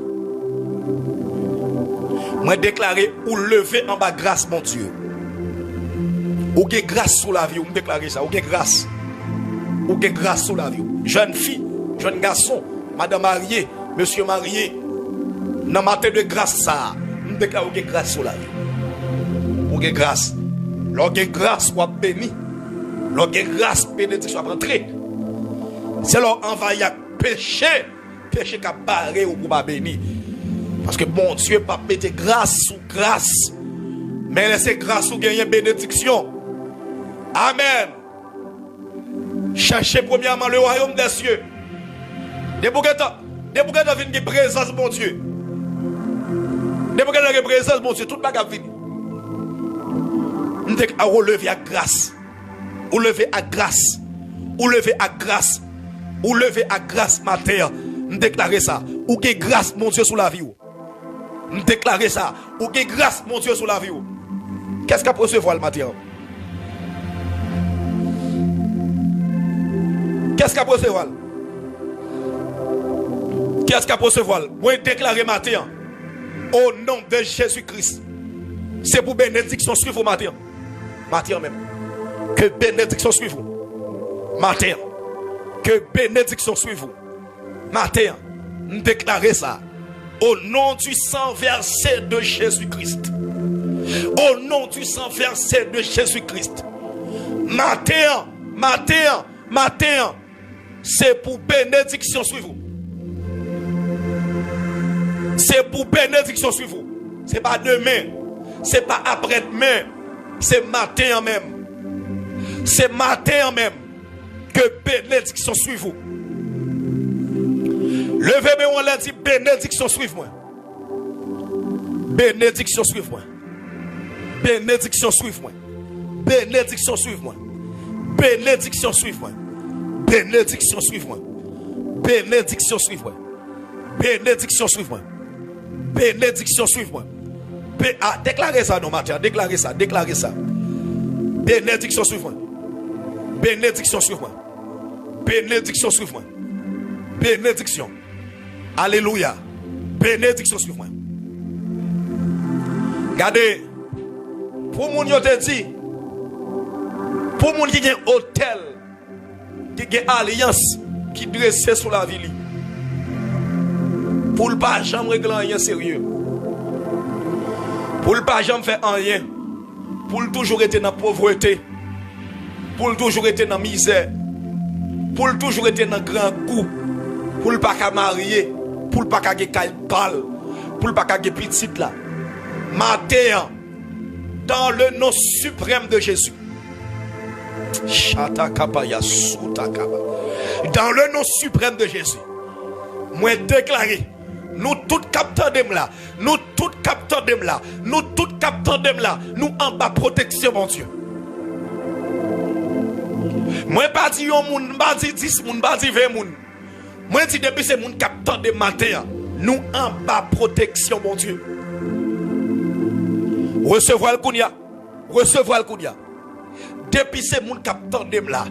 Speaker 1: Moi déclarer ou lever en bas grâce mon Dieu. Ou que grâce sous la vie, ou me déclarer ça, ou que grâce. Ou que grâce sous la vie. Jeune fille, jeune garçon, madame mariée, monsieur marié. Dans matin de grâce ça, me déclarer ou que grâce sous la vie. Ou que grâce. Lorsque grâce soit béni. Lorsque grâce bénédiction soit rentrée. C'est leur envahi à péché. Péché qui a barré ou pour pas béni. Parce que bon Dieu pas mettre grâce sous grâce. Mais laissez grâce ou gagner bénédiction. Amen. Cherchez premièrement le royaume des cieux. Des bouquets de venir présence mon Dieu. Des bouquets de présence mon Dieu. Tout le monde vient. Nous devons relever à grâce. Ou lever à grâce. Ou lever à grâce. Ou lever à grâce matin. Nous déclarer ça. Ou que grâce mon Dieu sous la vie. Nous déclarer ça. Ou que grâce mon Dieu sous la vie. Qu'est-ce qu'a recevoir le matin? Qu'est-ce qu'a recevoir? Qu'est-ce qu'a recevoir? Moi déclarer matin. Au nom de Jésus-Christ. C'est pour bénédiction suivre matin. Matin même. Que bénédiction suive vous. Matin. Que bénédiction suive vous. Matin. Nous déclarer ça. Au nom du sang versé de Jésus-Christ. Au nom du sang versé de Jésus-Christ. Matin, c'est pour bénédiction sur vous. C'est pour bénédiction sur vous. C'est pas demain. C'est pas après-demain. C'est matin même. C'est matin même que bénédiction suive vous. Levez-moi, on l'a dit, bénédiction suive-moi. Bénédiction suive-moi. Bénédiction suive-moi. Bénédiction suive-moi. Bénédiction suive-moi. Bénédiction suive-moi. Bénédiction suive-moi. Bénédiction suive-moi. Bénédiction suive-moi. Déclarez ça non matin. Déclarez ça. Déclarez ça. Bénédiction suive-moi. Bénédiction suive-moi. Bénédiction suive-moi. Bénédiction. Alléluia. Bénédiction suive-moi. Regardez. Pour mon yo te dit. Pour mon qui a un hôtel. Qui a une alliance. Qui dresse sur la ville. Pour ne pas jamais régler rien sérieux. Pour ne pas jamais faire rien. Pour toujours être dans la pauvreté. Pour toujours être dans la misère. Pour toujours être dans le grand coup. Pour ne pas marier. Pour ne pas gagner balle. Pour ne pas gagner petite là. Matin, dans le nom suprême de Jésus. Dans le nom suprême de Jésus. Moi déclaré. Nous tous capteurs de là. Nous tous capteurs de là. Nous tous capteurs de là. Nous en bas protection, mon Dieu. Moi pas dit yon moun, pas dit 10 moun, pas dit 20 moun. Moi dit depuis c'est moun capteur de matin. Nous en bas protection, mon Dieu. Recevoir le kounia. Recevoir le kounia. Depuis c'est moun capteur de là.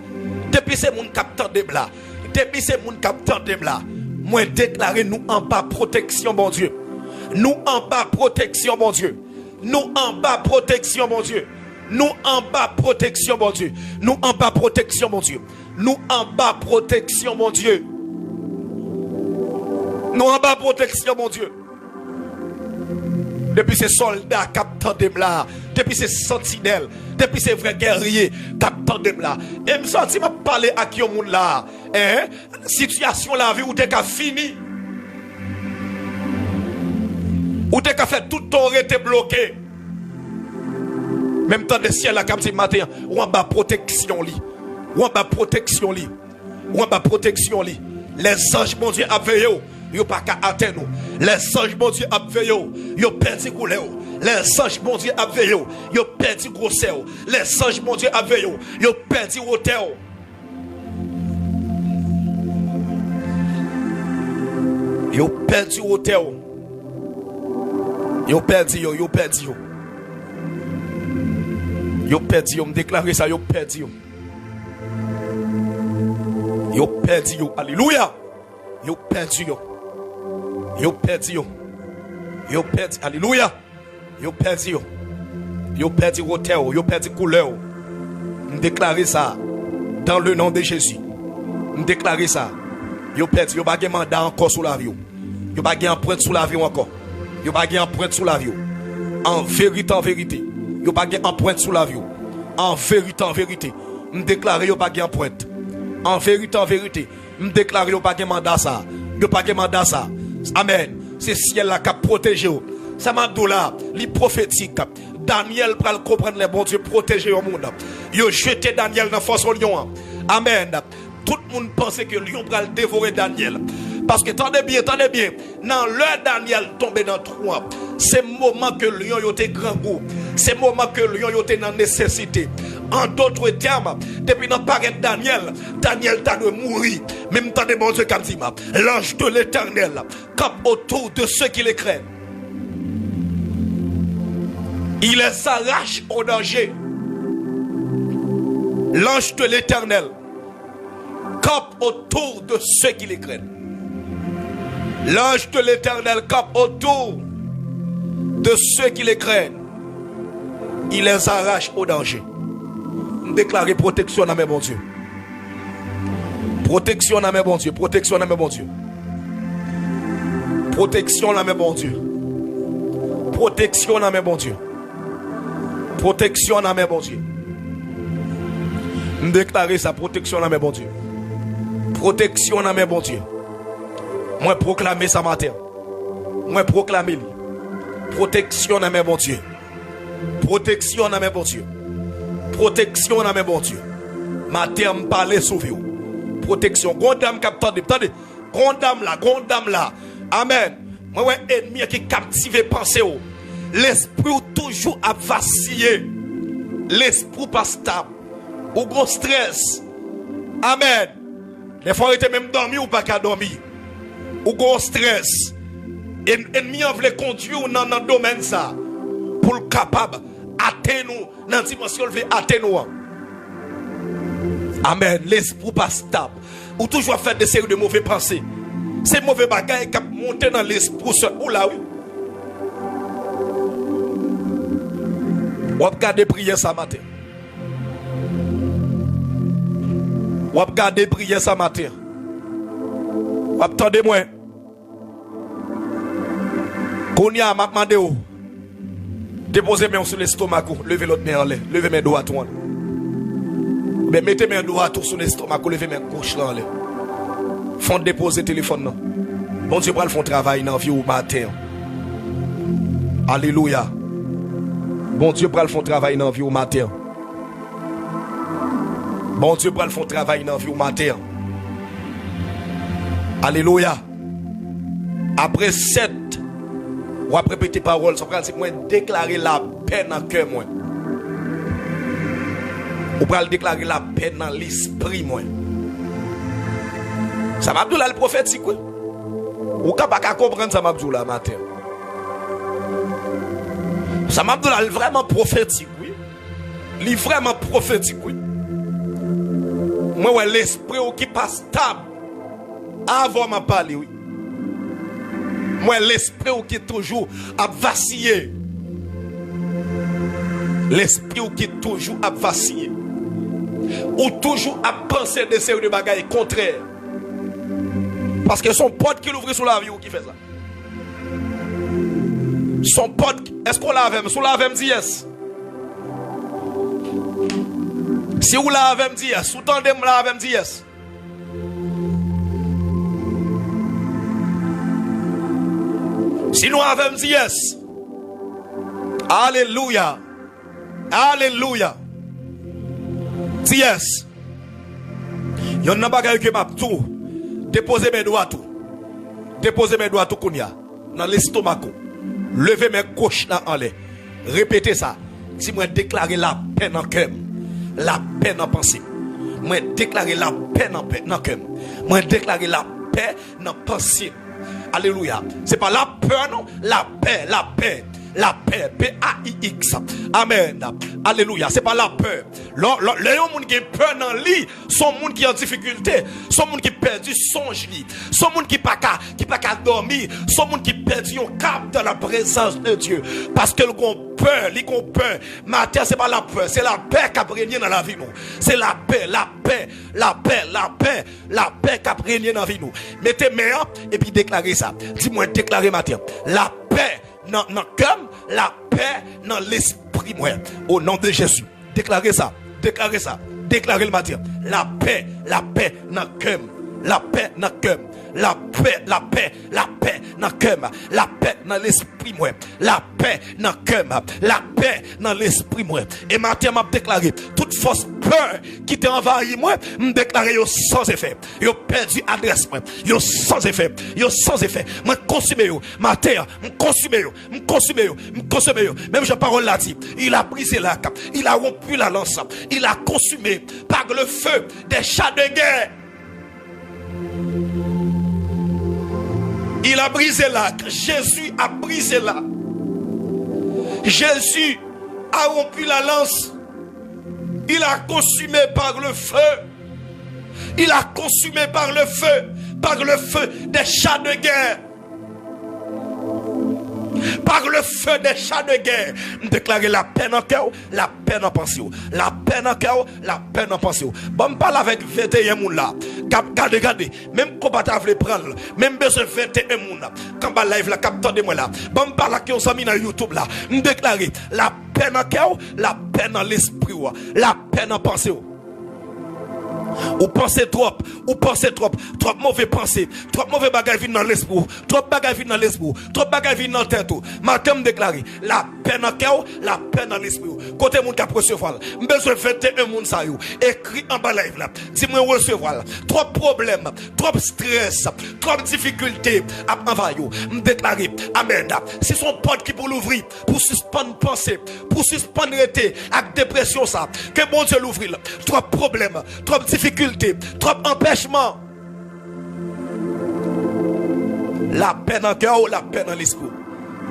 Speaker 1: Depuis c'est moun capteur de là. Depuis c'est moun capteur de là. Moi déclarer nous en bas protection, mon Dieu. Nous en bas protection, mon Dieu. Nous en bas protection, mon Dieu. Nous en bas protection, mon Dieu. Nous en bas protection, mon Dieu. Nous en bas protection, mon Dieu. Nous en bas protection, mon Dieu. Depuis ces soldats capteurs de là, depuis ces sentinelles, depuis ces vrais guerriers capteurs de là. Et me senti m'a parler à qui au monde là. Hein? Situation la vie où t'es qu'à fini. Où t'es qu'à fait tout ton été bloqué. Même temps de ciel là comme ce matin, ou en bas protection li. Ou en bas protection li. Ou en bas protection li. Les anges mon Dieu a veillé. Yo pas qu'à atteindre nous. Les anges mon Dieu a veillé. Yo perdu couleur. Les anges mon Dieu a veillé. Yo perdu grosseur. Les anges mon Dieu a veillé. Yo perdu hauteur. Yo perdu hauteur. Yo perdu yo. Yo perdu yo. Yo perdu yo. Me déclarer ça. Yo perdu yo. Yo perdu yo. Alléluia. Yo perdu yo. Yo perdu yo. Yo perdu. Alléluia. Yo perdu yo. Yo perdu hauteur. Yo perdu couleur. Me déclarer ça. Dans le nom de Jésus. Me déclarer ça. Yo perdu. Yo pas de mandat encore sous la vie. Yo pas de empreinte sous la vie encore. Yo pas de empreinte sous la vie. En vérité, en vérité. Yo pas de empreinte sous la vie. En vérité, me déclarer yo pas de empreinte. En vérité, me déclarer yo pas de mandat ça. Yo pas de mandat ça. Amen. C'est ciel là qui a protégé. Ça m'a dit là, les prophétiques. Daniel pral comprendre les bons Dieu protéger au monde. Yo jeté Daniel dans force au lion. Amen. Tout le monde pensait que le lion pral dévorer Daniel. Parce que attendez bien, dans l'heure Daniel tombé dans le trou, c'est le moment que le lion était grand goût. C'est le moment que le lion était dans nécessité. En d'autres termes, depuis dans paraître Daniel t'a de mourir. Même temps de bon Dieu comme dit, l'ange de l'Éternel campe autour de ceux qui les craignent. Il les arrache au danger. L'ange de l'Éternel campe autour de ceux qui les craignent. L'ange de l'Éternel campe autour de ceux qui les craignent. Il les arrache au danger. Déclarer protection dans mes bons Dieu. Protection dans mes bons Dieu. Protection dans mes bons Dieu. Protection dans mes bon Dieu. Protection dans mes bon Dieu. Protection dans mes bon Dieu. Je déclare sa protection dans mes bon Dieu. Protection dans mes bon Dieu. Moi proclamer ça matin. Moi proclamer. Protection dans mes bon Dieu. Protection dans mes bon Dieu. Protection dans mes bon Dieu. Matin me parler sauver. Protection. Grande dame captande. Attendez. Grande dame là. Amen. Moi ennemi qui captive pensée. L'esprit toujours à vaciller. L'esprit pas stable. Ou gros stress. Amen. Les fois était même dormi ou pas qu'à dormir. Ou gros stress. Ennemi en voulait conduire dans le domaine ça. Pour le capable atteindre nous dans la dimension levé atteindre. Amen. L'esprit pas stable. Ou toujours faire des séries de mauvaises pensées. Ces mauvais bagages qui montent dans l'esprit. Ou là oui. Ou regarder prier ça matin. Ou regarder prier ça matin. Ou attendez-moi. Qu'on y a m'a demandé où. Déposez mes mains sur l'estomac, levez l'autre main en l'air, levez mes doigts tout en l'air. Mais mettez mes doigts tout sur l'estomac, levez mes gauche en l'air. Font déposer le téléphone là. Bon Dieu, pour le travail dans la vie au matin. Alléluia. Bon Dieu, pour le travail dans la vie au matin. Bon Dieu, pour le travail dans la vie au matin. Alléluia. Après 7, ou après répéter parole, ça veut dire déclarer la paix dans le cœur. Ou pour déclarer la paix dans l'esprit. Ça m'a dit là le prophétique. Ou capable de comprendre ça m'a dit là matin. Ça m'a dit là vraiment prophétique. Oui. Il est vraiment prophétique. Oui. Moi, l'esprit qui passe stable avant ma parler. Oui. Moi, l'esprit qui est toujours à vaciller. L'esprit qui est toujours à vaciller. Ou toujours à penser des séries de bagailles contraires. Parce que son pote qui l'ouvre sur la vie ou qui fait ça. Son pote, est-ce qu'on l'a avec? Si on l'a avec, dit yes. Si vous l'a avec, dit yes. Si vous tendez l'a avec, dit yes. Si nous avons dit yes. Alléluia. Alléluia. Dis yes. Il y a un bagage que m'a tout. Déposez mes doigts tout. Déposez mes doigts tout kounya. Dans l'estomac. Levez mes gauches là en l'air. Répétez ça. Si moi déclarer la paix dans le cœur. La paix dans la pensée. Moi déclarer la paix dans le cœur. Moi déclarer la paix dans la pensée. Alléluia. C'est pas la peur, non. La paix, la paix. La paix. P-A-I-X. Amen. Alléluia. C'est pas la peur. Les gens qui ont peur dans le lit sont les gens qui ont en difficulté. Sont les gens qui ont perdu songe lit. Sont les gens qui n'ont pas dormir. Sont les gens qui ont perdu un cap dans la présence de Dieu. Parce qu'ils ont peur. Ils ont peur. Matin, c'est pas la peur. C'est la paix qui a régné dans la vie. C'est la paix, la paix, la paix, la paix, la paix qui a régné dans la vie. Mettez main et puis déclarez ça. Dis-moi, déclarez matin. La paix dans le cœur, la paix dans l'esprit. Au nom de Jésus. Déclarez ça. Déclarez ça. Déclarez le matin. La paix dans le cœur. La paix dans le cœur. La paix dans le cœur. La paix dans l'esprit. La paix dans le cœur. La paix dans l'esprit. Et matin, m'a déclaré toute fausse peur qui t'a envahi, moi, me déclaré sans effet. Yo perdu adresse, yo sans effet. Yo sans effet. Moi, consumé yo. Matin, me consumé yo. Même j'ai parole là dit. Il a brisé la cape. Il a rompu la lance. Il a consumé par le feu des chats de guerre. Il a brisé l'arc. Jésus a brisé l'arc. Jésus a rompu la lance. Il a consumé par le feu. Il a consumé par le feu des chats de guerre. Par le feu des chats de guerre, déclarer la peine en cœur, la peine en pensée. La peine en cœur, la peine en pensée. Bon, me parle avec 21 moun là. Regardez, même quand on veut prendre, même besoin 21 moun là. Quand on live là, capteur de moi là. Bon, me parle avec on s'ami dans YouTube là. Déclarer la peine en cœur, la peine en l'esprit, la peine en pensée. Ou pensez trop, trop mauvais pensée, trop mauvais bagage vient dans l'esprit, trop bagage vient dans l'esprit, trop bagage vient dans la tête. Matin me déclarer la peine en cœur, la peine dans l'esprit. Côté moun ka recevoir, besoin 21 moun sa yo, écrit en bas live là. Dis-moi recevoir, trop problème, trop stress, trop difficulté à envahir. Me déclarer amen. C'est son porte qui pour l'ouvrir, pour suspendre pensée, pour suspendre été avec dépression ça. Que bon Dieu l'ouvrir. Trop problème, trop difficulté, trop empêchement. La peine en cœur ou la peine en l'esprit.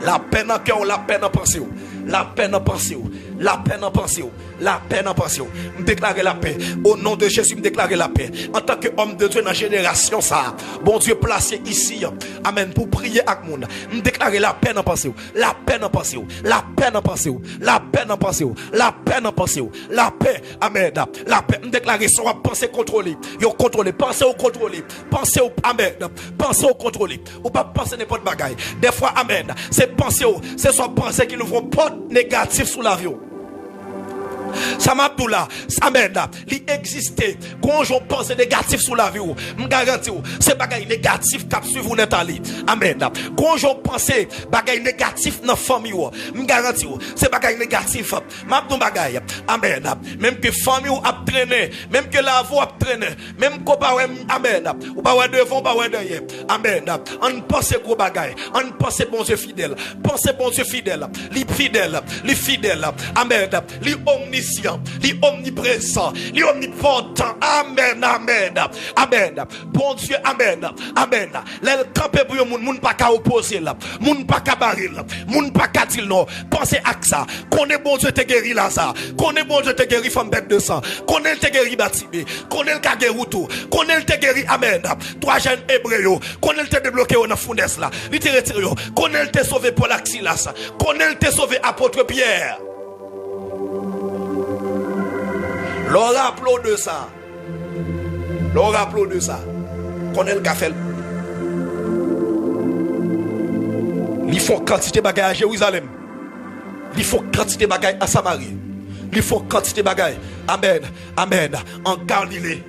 Speaker 1: La peine en cœur ou la peine en pensée. La peine en pensée. La peine en pensée. La peine en pensée. Me déclarer la paix. Au nom de Jésus, me déclarer la paix. En tant qu'homme de Dieu dans la génération, ça. Bon Dieu placé ici. Amen. Pour prier avec monde. Me déclarer la peine en pensée. La peine en pensée. La peine en pensée. La peine en pensée. La peine en pensée. La paix. Amen. La paix. Me déclarer son pensée contrôlée. Yo contrôlé. Pensez au contrôlé. Pensez au. Amen. Pensez au contrôlé. Ou pas penser n'importe bagaille. Des fois, amen. C'est penser au. C'est son pensée qui nous font pas négatif sous l'avion. Ça m'a dit là, amen, il existait quand on pense négatif sur la vie, je garantis, c'est bagaille négatif qui suivre vous n'êtes allé. Amen. Quand on pense bagaille négatif dans la famille, je garantis, c'est bagaille négatif. M'a dit bagaille, amen. Même que famille a traîné, même que la voix a traîné, même qu'on pas amen, ou pas devant, pas derrière. Amen. On pense gros bagaille, on pense bon Dieu fidèle, pensez bon Dieu fidèle, li fidèle, amen, li omniscient, li omniprésent, li omnipotent. Amen, amen, amen. Bon Dieu, amen, amen. L'el campé pour yon moun pas ka opposer là, moun pas ka barrer là, moun pas ka dire non. Pensez à ça. Connaît bon Dieu te guéri Lazare, connaît bon Dieu te guéri femme bête de sang, connaît te guéri Batibé, connaît le ka guéri tout, connaît te guéri amen. Trois jeunes hébreux, connaît te débloqué dans fournaise là, li te retiré, connaît te sauvé Paul Axilas, connaît te sauvé apôtre Pierre. L'on applaudit de ça. L'on applaudit de ça. Connaît le café. Il faut quantité de bagages à Jérusalem. Il faut quantité de bagages à Samarie. Il faut quantité de bagages. Amen. Amen. En Galilée.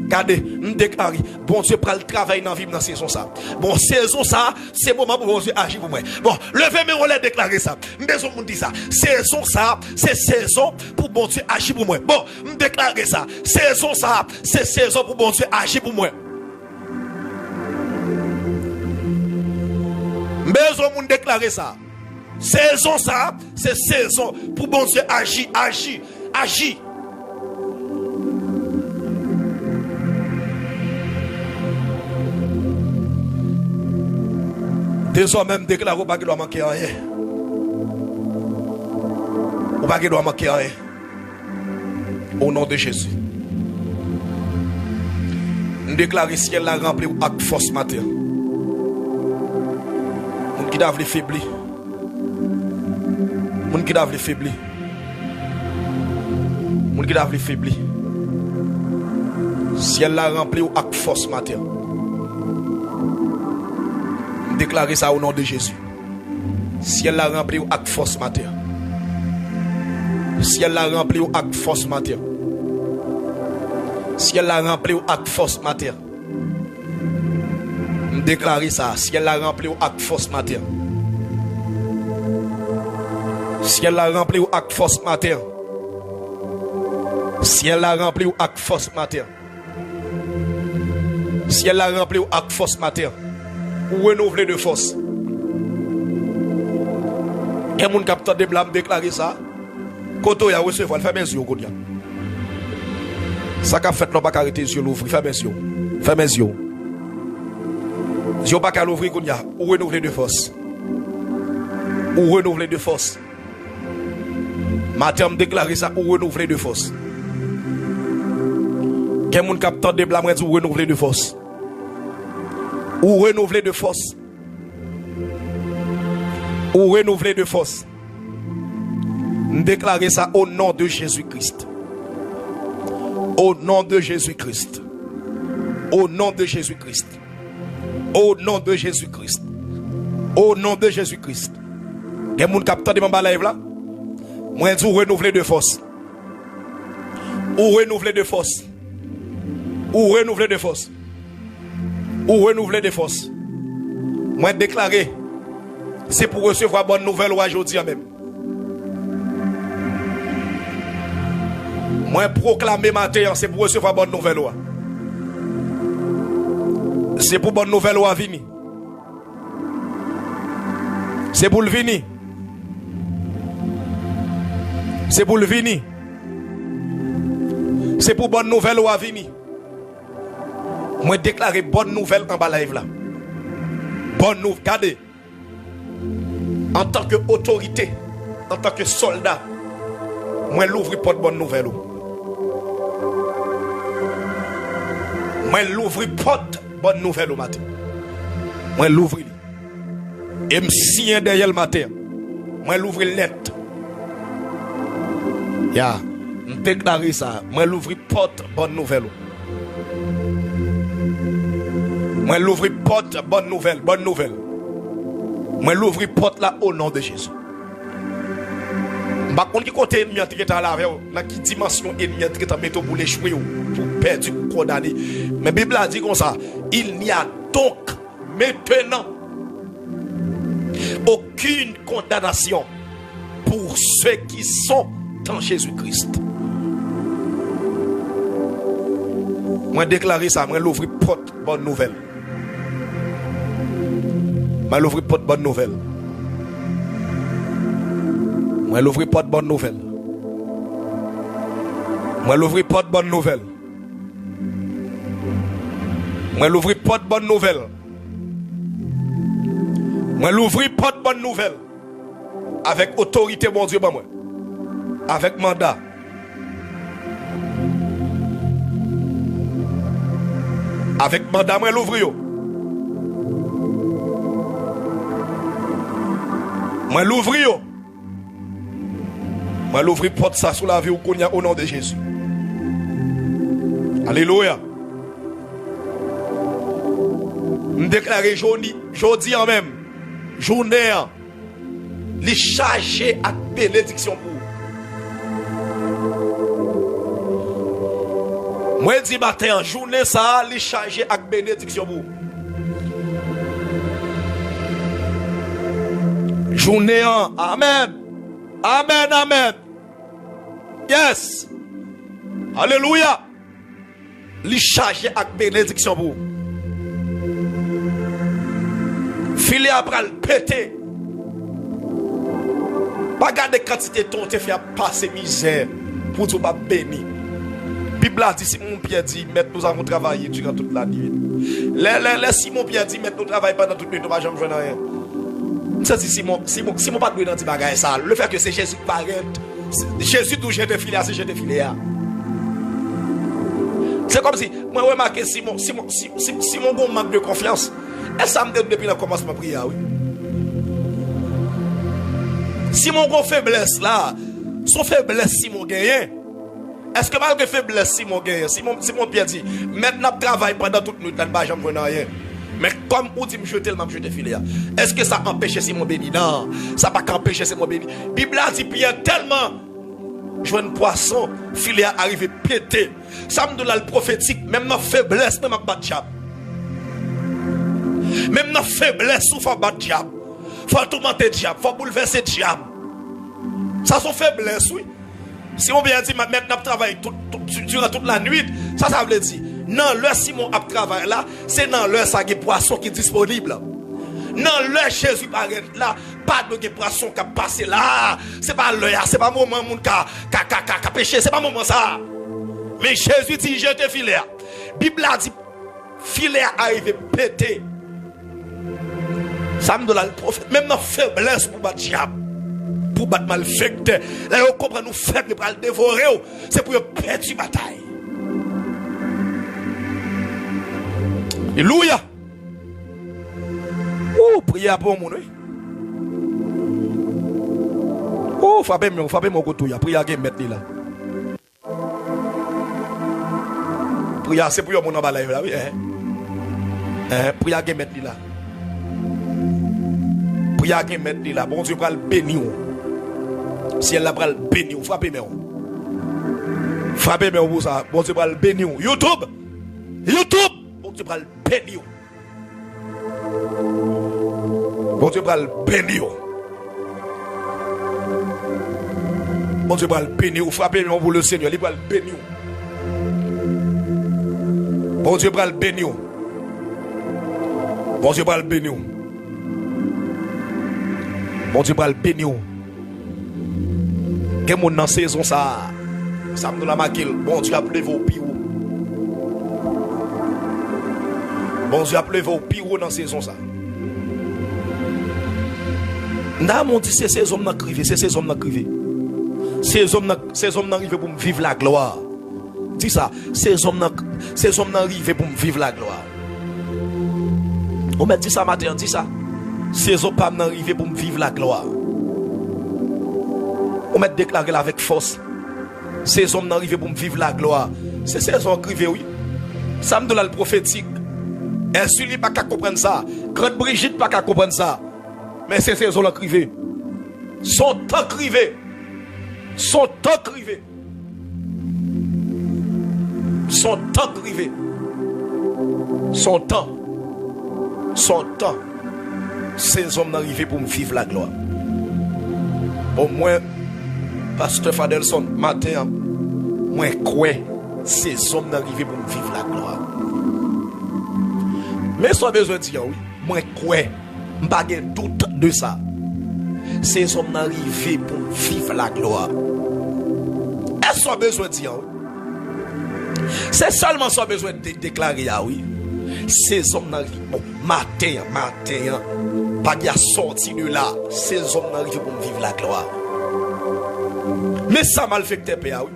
Speaker 1: Regardez, nous déclarons, bon Dieu prend le travail dans la vie dans la saison ça. Bon, saison ça, c'est le moment pour bon Dieu agir pour moi. Bon, levez-moi, on l'a déclaré ça. Maison, on dit ça. Saison ça, c'est saison pour bon Dieu agir pour moi. Bon, nous déclarons ça. Saison ça, c'est saison pour bon Dieu agir pour moi. Maison, on déclaré ça. Saison ça, c'est saison pour bon Dieu agir. Désormais, déclare au bagage doit manquer rien. Au bagage doit manquer rien. Au nom de Jésus. Nous déclarons ciel la rempli avec force matière. Moun qui doivent les faiblir. Moun qui doivent les faiblir. Moun qui doivent les faiblir. Ciel la rempli avec force matière. Déclarer ça au nom de Jésus. Ciel la rempli avec force matière. Ciel la rempli avec force matière. Ciel la rempli avec force matière. Déclarer ça. Ciel la rempli avec force matière. Ciel la rempli avec force matière. Ciel la rempli avec force matière. Ciel la rempli avec force matière. Ou renouveler de force. Et mon capteur de blâme déclarer ça. Quand il a reçu, il faut faire mes yeux. Ça qu'a fait, non pas arrêter les yeux l'ouvrir. Fais mes yeux. Fais mes yeux. Yeux pas qu'à l'ouvrir, ou renouveler de force. Ou renouveler de force. Matin, déclarer ça, ou renouveler de force. Quel mon capteur de blâme ou renouveler de force. Ou renouveler de force. ou renouveler de force. Déclarer ça au nom de Jésus-Christ. Au nom de Jésus-Christ. Au nom de Jésus-Christ. Au nom de Jésus-Christ. Au nom de Jésus-Christ. Il y a des gens qui captent de mon live là. Moi, je renouveler de force. Ou renouveler de force. Ou renouveler de force. Ou renouveler de force. Moi, déclarer. C'est pour recevoir bonne nouvelle aujourd'hui même. Moi, proclamer matin, c'est pour recevoir bonne nouvelle. C'est pour bonne nouvelle à venir. C'est pour le venir. C'est pour le venir. C'est pour bonne nouvelle à venir. Moi, déclarer bonne nouvelle en bas live là. Bonne nouvelle. Regardez. En tant qu'autorité, en tant que soldat, moi, l'ouvrir porte bonne nouvelle. Moi, l'ouvrir porte bonne nouvelle au matin. Moi, l'ouvrir. Et me signer derrière le matin. Moi, l'ouvrir net. Ya, me déclarer ça. Moi, l'ouvrir porte bonne nouvelle. Moi, l'ouvrir porte bonne nouvelle. Bonne nouvelle. Moi, l'ouvrir porte là au nom de Jésus. Je ne sais pas qui côté ennemi qui est là, dans quelle dimension ennemi qui est mettre pour l'échouer, pour perdre, pour condamner. Mais la Bible a dit comme ça, il n'y a donc maintenant aucune condamnation pour ceux qui sont en Jésus-Christ. Moi déclarer ça, moi l'ouvrir porte bonne nouvelle. Moi l'ouvrir porte bonne nouvelle. Moi l'ouvrir porte bonne nouvelle. Moi l'ouvrir porte bonne nouvelle. Moi l'ouvrir porte bonne nouvelle. Moi l'ouvrir porte bonne nouvelle. Avec autorité, mon Dieu, moi. Avec mandat. Avec mandat, moi l'ouvrir. Moi l'ouvrir. Moi l'ouvrir porte ça sous la vie au nom de Jésus. Alléluia. Je déclare jeudi en même. Journée. Les charger à bénédiction pour vous. Moi dis matin, journée ça, les charger à bénédiction pour vous. Journée en, amen. Amen, amen. Yes. Alléluia. Les charger à bénédiction pour vous. Filet après le péter. Pas garder quantité de temps te fait passer misère pour tout pas béni. Bible a dit si mon Pierre dit mettre nous avons travaillé durant toute la nuit. Les Simon Pierre dit mettre nous travailler pendant toute la nuit, nous pas jamais jouer rien. Ça dit Simon pas de dans petit bagage ça. Le fait que c'est Jésus qui paraît. Jésus d'où j'ai défilé, c'est j'ai défilé. C'est comme si moi remarqué Simon gon manque de confiance. Et ça me dit depuis le commencement de prier oui. Simon gon faiblesse là, son faiblesse Simon gagne. Est-ce que malgré faiblesse Simon gagne? Simon Pierre dit maintenant travaille pendant toute nuit dans le bas jamais rien. Mais comme on dit me jeter le même jeter filet. Est-ce que ça empêche Simon béni? Non, ça pas qu'empêcher Simon béni. Bible a dit Pierre tellement joindre poisson, filet arrivé pété. Ça me donne le prophétique même dans faiblesse même pas diable. Même dans faiblesse, il faut battre diable. Il faut tourmenter diable. Il faut bouleverser diable. Ça sont faiblesse, oui. Si on bien dit maintenant travaille durant toute la nuit, ça veut dire non, le Simon a travaillé là, c'est dans le ça qui poisson qui est disponible. Non, le Jésus paraît là, pas de poisson qui a passé là. C'est pas le c'est pas moment moun qui a péché, c'est pas moment ça. Mais Jésus dit je te filet. Bible a dit filet arrivé pété. Ça me donne le prophète, même dans faiblesse pour battre diable, pour battre malfecteur. Là, on comprend nous faibles pour le dévorer, c'est pour perdre la bataille. Alléluia. Priez pour moi, oui. Oh, frappez mon couteau, il y a prière qui mettre là. Prière, c'est pour mon emballage là, oui. Prière qui mettre là. Prière qui mettre là. Bon Dieu, va le bénir. Si elle va le bénir, frappez-moi. Frappez-moi pour ça. Bon Dieu, va le bénir. YouTube. Bon Dieu, va le bénir. Bon Dieu, va le bénir. Bon Dieu, va le bénir. Frappez-moi pour le Seigneur. Il va le bénir. Bon Dieu, va le bénir. Bon Dieu, va le bénir. Bon Dieu, va le bénir. Quel monde dans saison ça? Ça me la maquille. Bon Dieu, a pleuvé au pire. Bon Dieu, a pleuvé au pire dans saison ça. N'a mon dit c'est ces hommes qui arrivent, c'est ces hommes qui arrivent. Ces hommes n'arrivent pour me vivre la gloire. Dis ça, ces hommes n'arrivent pour me vivre la gloire. On m'a dit ça matin, dis ça. Ces hommes n'arrivent pour me vivre la gloire. On m'a déclaré avec force. Ces hommes n'arrivent pour me vivre la gloire. C'est ces hommes qui arrivent, oui. Ça me donne le prophétique. Insulie pas qu'à comprendre ça. Grande Brigitte pas qu'à comprendre ça. Mais c'est ces hommes qui arrivent. Son temps crivé. Son temps crivé. Son temps crivé. Son temps. Son temps. Ces hommes n'arrivent pour me vivre la gloire. Au moins, Pasteur Fadelson, matin, moi, quoi, ces hommes n'arrivent pour me vivre la gloire. Mais sans besoin de dire, oui, moi, quoi, je n'ai pas de doute de ça. Ces hommes n'arrivent pour me vivre la gloire. Est-ce qu'on a besoin de dire, oui? C'est seulement sans besoin de déclarer, oui. Ces hommes n'arrivent, bon, matin, pas de sorti de là. Ces hommes n'arrivent pour me vivre la gloire. Mais ça mal fait que t'es payé, oui.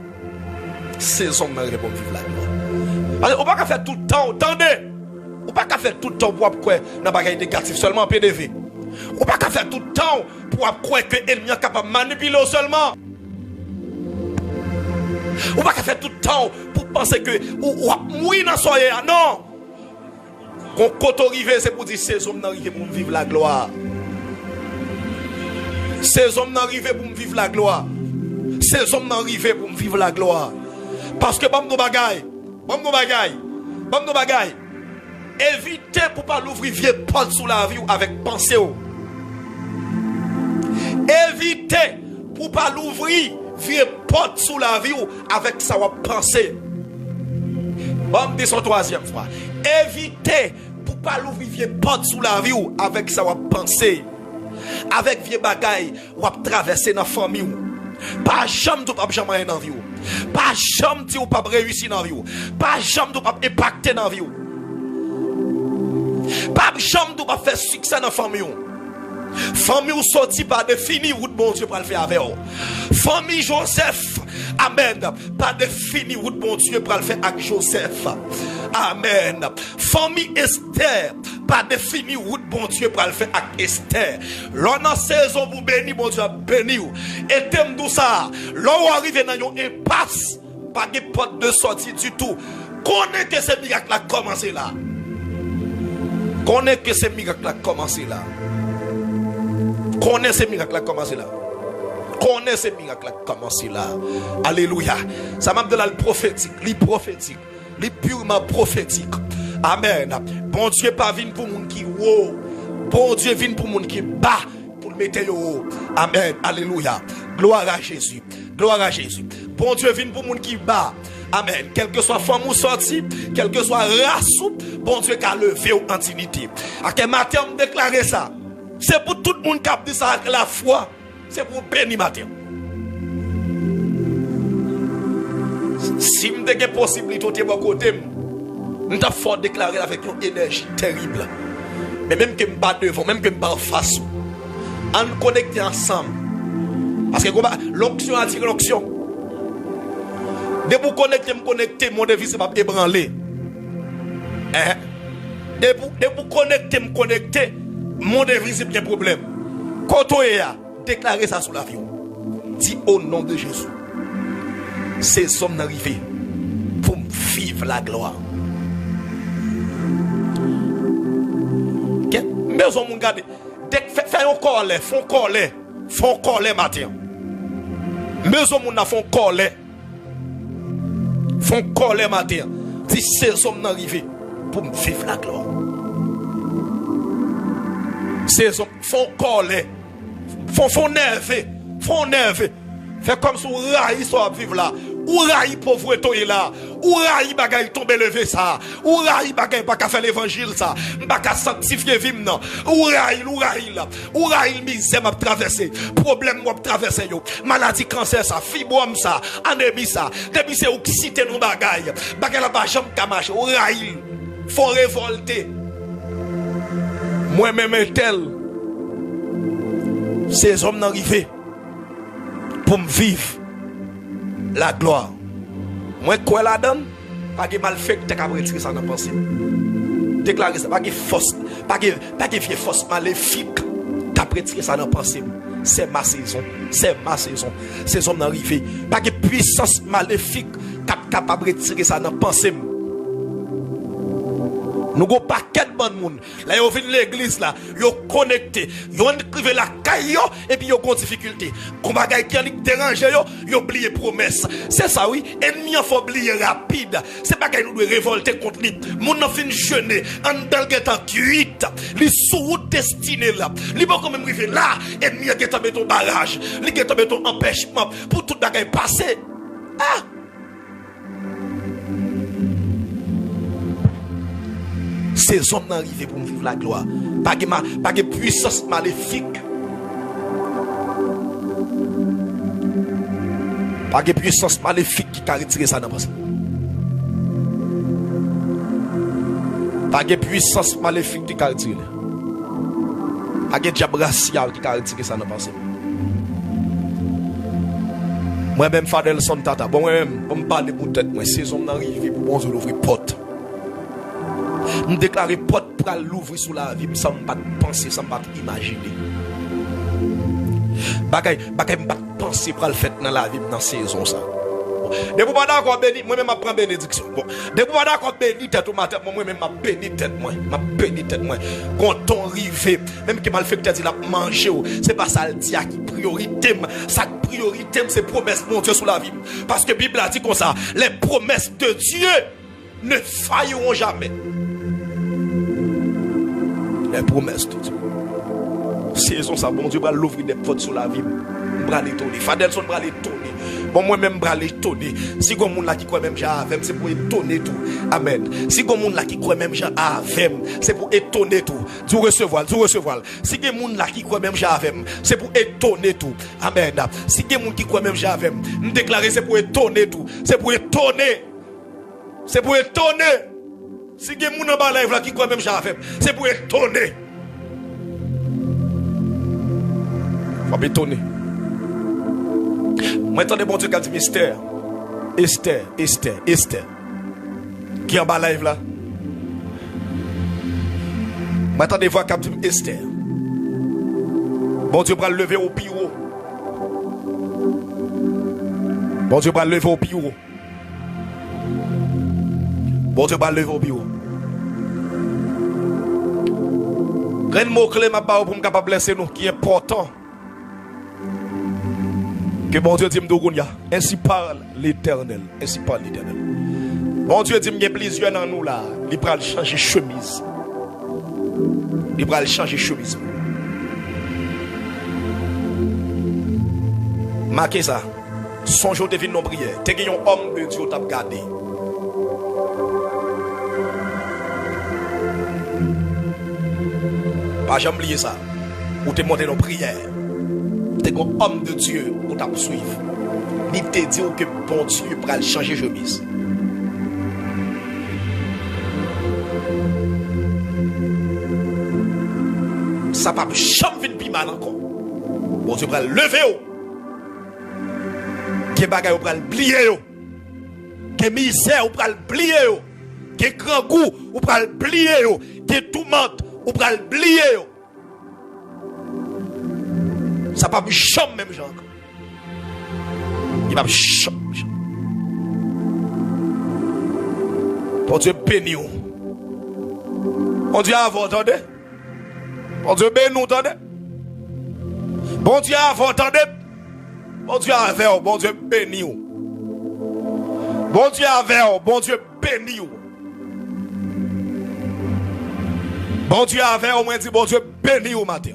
Speaker 1: Ces hommes n'arrivent pour me vivre la gloire. On ne peut pas faire tout le temps, attendez. On ne peut pas faire tout le temps pour quoi dans bagaille négatif seulement en PDV. On ne peut pas faire tout le temps pour croire que l'ennemi est capable de manipuler seulement. On ne peut pas faire tout le temps pour penser que ou mourir dans soyez. Non. Quand côté arrivé, c'est pour dire ces hommes n'arrivent pour me vivre la gloire. Ces hommes n'arrivent pour me vivre la gloire. Ces hommes n'arrivent pour me vivre la gloire. Parce que bon bagaille. Évitez pour pas l'ouvrir vieille porte sous la vie avec pensée. Évitez pour pas l'ouvrir vieille porte sous la vie avec sa pensée. Bon, dis son troisième fois. Évitez pour pas l'ouvrir vieille porte sous la vie avec sa pensée. Avec vieille bagaille ou traverser dans la famille. Pas jamais de pas jamais dans la vie. Pas jamais de pas réussir dans la vie. Pas jamais de pas impacter dans la vie. Pas jamais de pas faire succès dans la famille. Famille sorti pas défini route bon Dieu pour le faire avec vous. Famille Joseph, amen. Pas défini route bon Dieu pour le faire avec Joseph. Amen. Famille Esther, pas défini route bon Dieu pour le faire avec Esther. L'on a saison pour bénir bon Dieu béni. Et thème tout ça, l'on arrive dans une impasse, pas de porte de sortie du tout. Connaît que ce miracle a commencé là. Connaît que ce miracle a commencé là. Connaît ce miracle a commencé là. Connaît ce miracle a commencé là. Alléluia. Ça m'a donné le prophétique, le purement prophétique. Amen. Bon Dieu pas vient pour moun qui haut. Bon Dieu vient pour moun qui bas pour le mettre haut. Amen. Alléluia. Gloire à Jésus. Gloire à Jésus. Bon Dieu vient pour moun qui bas. Amen. Quel que soit femme ou sorti, quel que soit race, bon Dieu qui a levé en dignité. À quel matin on déclare ça? C'est pour tout le monde qui a dit ça avec la foi. C'est pour bénir matin. Si je suis possibilité de mon côté, je dois fort déclarer avec une énergie terrible. Mais même que je ne suis pas devant, même que je ne suis pas en face, on connecte ensemble. Parce que l'onction attire l'onction. Dès que vous connectez, mon défi c'est pas ébranler. Dès que vous connectez, mon défi c'est un problème. Quand on est là, déclarez ça sur l'avion. Dis au nom de Jésus. Ces hommes arrivés pour vivre la gloire. Mais on regarde, dès que fait un collet, font collet matin. Mais on font collet matin. Dis ces hommes arrivés pour vivre la gloire. Ces hommes font collet, font nerveux. Fait comme si on raille soit vivre là. Ou raille pauvreté là. Ou raille bagay tombe lever ça. Ou raille bagay pas qu'à faire l'évangile ça. Pas qu'à sanctifier vim non. Ou raille là. Ou raille misère m'a traversé. Problème m'a traversé yo. Maladie cancer ça, fibrome ça, anémie ça. Depuis c'est oxyté nous bagay. Bagay la pas jambe ka marcher. Ou raille. Faut révolter. Moi même tel. Ces hommes n'arrivent pour me vivre la gloire. Moi, quoi la donne? Pas que mal fait que tu as retiré ça dans la pensée. Déclarer ça, pas que force, pas que vieille force maléfique, tu as retiré ça dans la pensée. C'est ma saison. Ces hommes n'arrivent. Pas que puissance maléfique, tu es capable de retirer ça dans la pensée. Nous avons un paquet de bon monde. Là, ils viennent l'église, là, ils sont connectés. Ils ont écrit la caille et puis ils ont des difficultés. Comme bagaille qui dérange, ils ont oublié promesse. C'est ça, oui. Ennemi, il faut oublier rapide. C'est pas qu'ils nous doivent révolter contre lui. Mon enfant jeûner, en dans le temps cuite. Les sous destinés là. Les pas quand même arriver là. Ennemi, il a mis un barrage. Il a mis un empêchement pour tout bagaille passer. Ah! Ces hommes n'arrivent pour vivre la gloire. Pas de puissance maléfique. Pas de puissance maléfique qui a retiré ça dans le passé. Pas de puissance maléfique qui a retiré. Pas de diable racial qui a retiré ça dans le passé. Moi-même, Fadel son tata. Bon, moi-même, on me parle de mon tête. Moi, ces hommes n'arrivent pour bon ouvrir porte. Nous déclarer porte pour l'ouvrir sous la vie sans pas penser, sans pas imaginer. Bagay pas penser pour le faire dans la vie dans saison ça. De vous pas d'accord béni, moi même prends bénédiction. Bon, de vous pas d'accord béni tête au matin, moi même m'a béni tête moi, quand on arrive, même qui mal fait que tu la manger, c'est pas ça le dit qui priorité, ça priorité c'est promesse mon Dieu sur la vie. Parce que Bible a dit comme ça, les promesses de Dieu ne failleront jamais. Les promesses de Dieu. Saison ça, bon Dieu va l'ouvrir des portes sur la vie. Bras l'étonner. Fadelson bras l'étonner. Bon, moi-même bras l'étonner. Si comme monde là qui croit même j'ai avec, c'est pour étonner tout. Amen. Si comme monde là qui croit même j'ai avec, c'est pour étonner tout. Tu recevoir. Si comme monde là qui croit même j'ai avec, c'est pour étonner tout. Amen. Si comme monde qui croit même j'ai avec, me déclarer c'est pour étonner tout. C'est pour étonner. C'est pour étonner. Si il y a des gens dans live là qui croient même j'avais, c'est pour étonner. Faut m'étonner. Moi, attendez, bon Dieu, qui a dit mystère. Esther. Qui est en bas live là? Moi, attendez, voir qui a dit Esther. Bon Dieu, va le lever au bureau. Bon Dieu, va le lever au bureau. Bon Dieu, va lever au bureau. Un mot clé pour me capable blesser nous qui est important. Que bon Dieu dit m'dourounia. Ainsi parle l'Éternel. Bon Dieu dit m'y a plusieurs dans nous là. Il va changer chemise. Marquez ça. Son jour devine non prière. T'es un homme de Dieu t'a gardé. Pas jamais oublier ça. Ou te monter dans prière. T'es un homme de Dieu pour t'a suivre. Il te dit que bon Dieu pour changer chemise. Ça va jamais venir plus mal encore. Bon Dieu pour lever. Que bagay pour plier. Que misère pour plier. Que grand goût pour plier. Que tout monde ou pral blier. Ça pas jamais même genre. Il va Bon Dieu béni. Bon Dieu avant, entendez? Bon Dieu béni, entendez? Bon Dieu avant, entendez? Bon Dieu avec, bon Dieu béni. Bon Dieu avec, bon Dieu béni. Bon Dieu avec, au moins dit bon Dieu béni au matin.